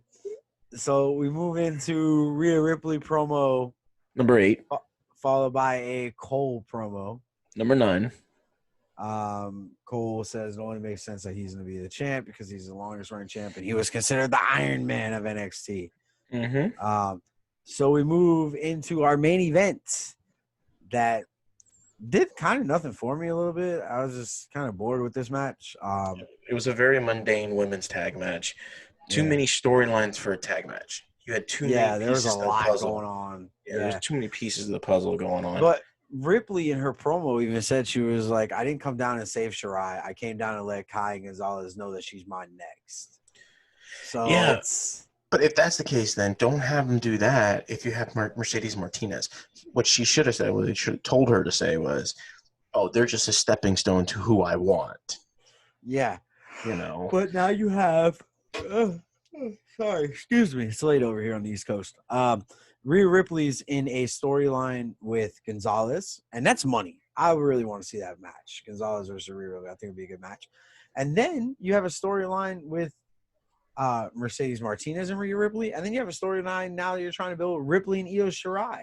So we move into Rhea Ripley promo, Number 8. followed by a Cole promo. Number 9. Cole says it only makes sense that he's going to be the champ because he's the longest running champ, and he was considered the Iron Man of NXT. So we move into our main event that did kind of nothing for me a little bit. I was just kind of bored with this match. It was a very mundane women's tag match. Too many storylines for a tag match. You had too many there was pieces a of the lot puzzle going on. Yeah, there's too many pieces of the puzzle going on. But Ripley in her promo even said she was like, I didn't come down and save Shirai. I came down to let Kai Gonzalez know that she's my next. So yeah. But if that's the case, then don't have them do that if you have Mercedes Martinez. What she should have said, what they should have told her to say was, oh, they're just a stepping stone to who I want. Yeah. You know. But now you have sorry, excuse me. It's late over here on the East Coast. Rhea Ripley's in a storyline with Gonzalez, and that's money. I really want to see that match. Gonzalez versus Rhea Ripley. I think it'd be a good match. And then you have a storyline with Mercedes Martinez and Rhea Ripley, and then you have a storyline now that you're trying to build Ripley and Io Shirai.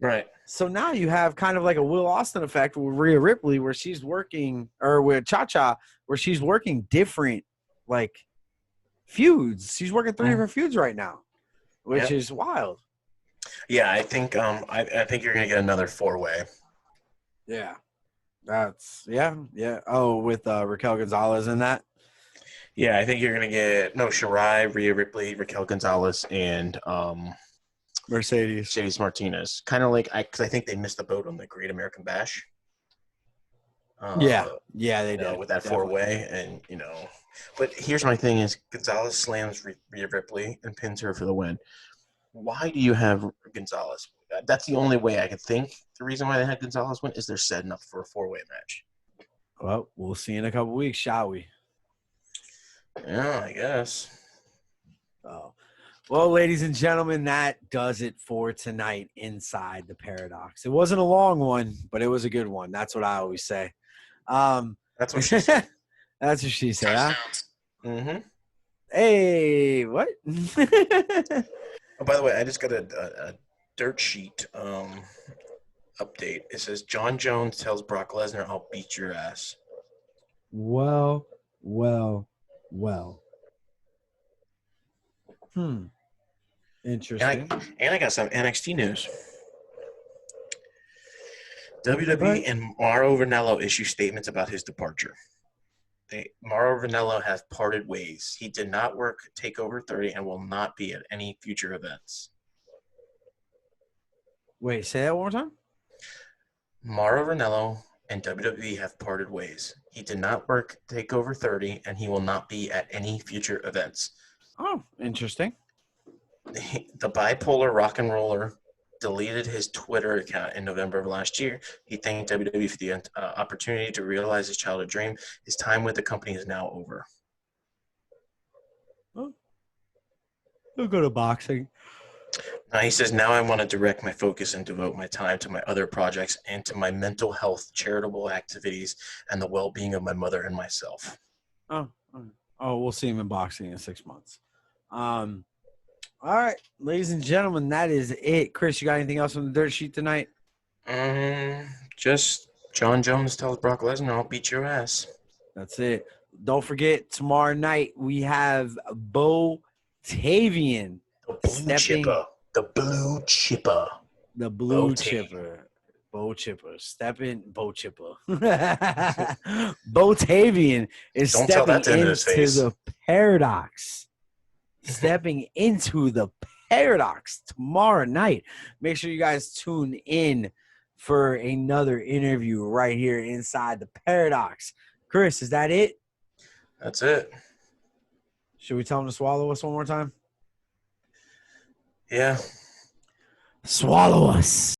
Right. So now you have kind of like a Will Austin effect with Rhea Ripley, where she's working, or with Cha-Cha, where she's working different, like, feuds. She's working 3 different feuds right now, which is wild. Yeah, I think I think you're gonna get another 4-way. Yeah, that's yeah. Oh, with Raquel Gonzalez in that. Yeah, I think you're gonna get Shirai, Rhea Ripley, Raquel Gonzalez, and Mercedes Martinez. Kind of like because I think they missed the boat on the Great American Bash. Yeah, they did with that 4-way, and But here's my thing: is Gonzalez slams Rhea Ripley and pins her for the win. Why do you have Gonzalez? That's the only way I could think. The reason why they had Gonzalez win is they're setting up for a 4-way match. Well, we'll see in a couple weeks, shall we? Yeah, I guess. Oh. Well, ladies and gentlemen, that does it for tonight inside the Paradox. It wasn't a long one, but it was a good one. That's what I always say. That's what she said. That's what she said, huh? Mm-hmm. Hey, what? Oh, by the way, I just got a dirt sheet update. It says John Jones tells Brock Lesnar, "I'll beat your ass." Well. Interesting. And I got some NXT news. WWE and Mauro Ranallo issue statements about his departure. Mauro Ranallo has parted ways. He did not work TakeOver 30 and will not be at any future events. Wait, say that one more time? Mauro Ranallo and WWE have parted ways. He did not work TakeOver 30 and he will not be at any future events. Oh, interesting. The bipolar rock and roller deleted his Twitter account in November of last year. He thanked WWE for the opportunity to realize his childhood dream. His time with the company is now over. Oh. He'll go to boxing. Now he says, now I want to direct my focus and devote my time to my other projects and to my mental health, charitable activities, and the well-being of my mother and myself. Oh, we'll see him in boxing in 6 months. All right, ladies and gentlemen, that is it. Chris, you got anything else on the dirt sheet tonight? Just John Jones tells Brock Lesnar, "I'll beat your ass." That's it. Don't forget, tomorrow night we have Bo Tavian. The blue chipper. Bo Chipper. Bo Tavian is stepping into the Paradox. Stepping into the Paradox tomorrow night. Make sure you guys tune in for another interview right here inside the Paradox. Chris, is that it? That's it. Should we tell him to swallow us one more time? Yeah. Swallow us.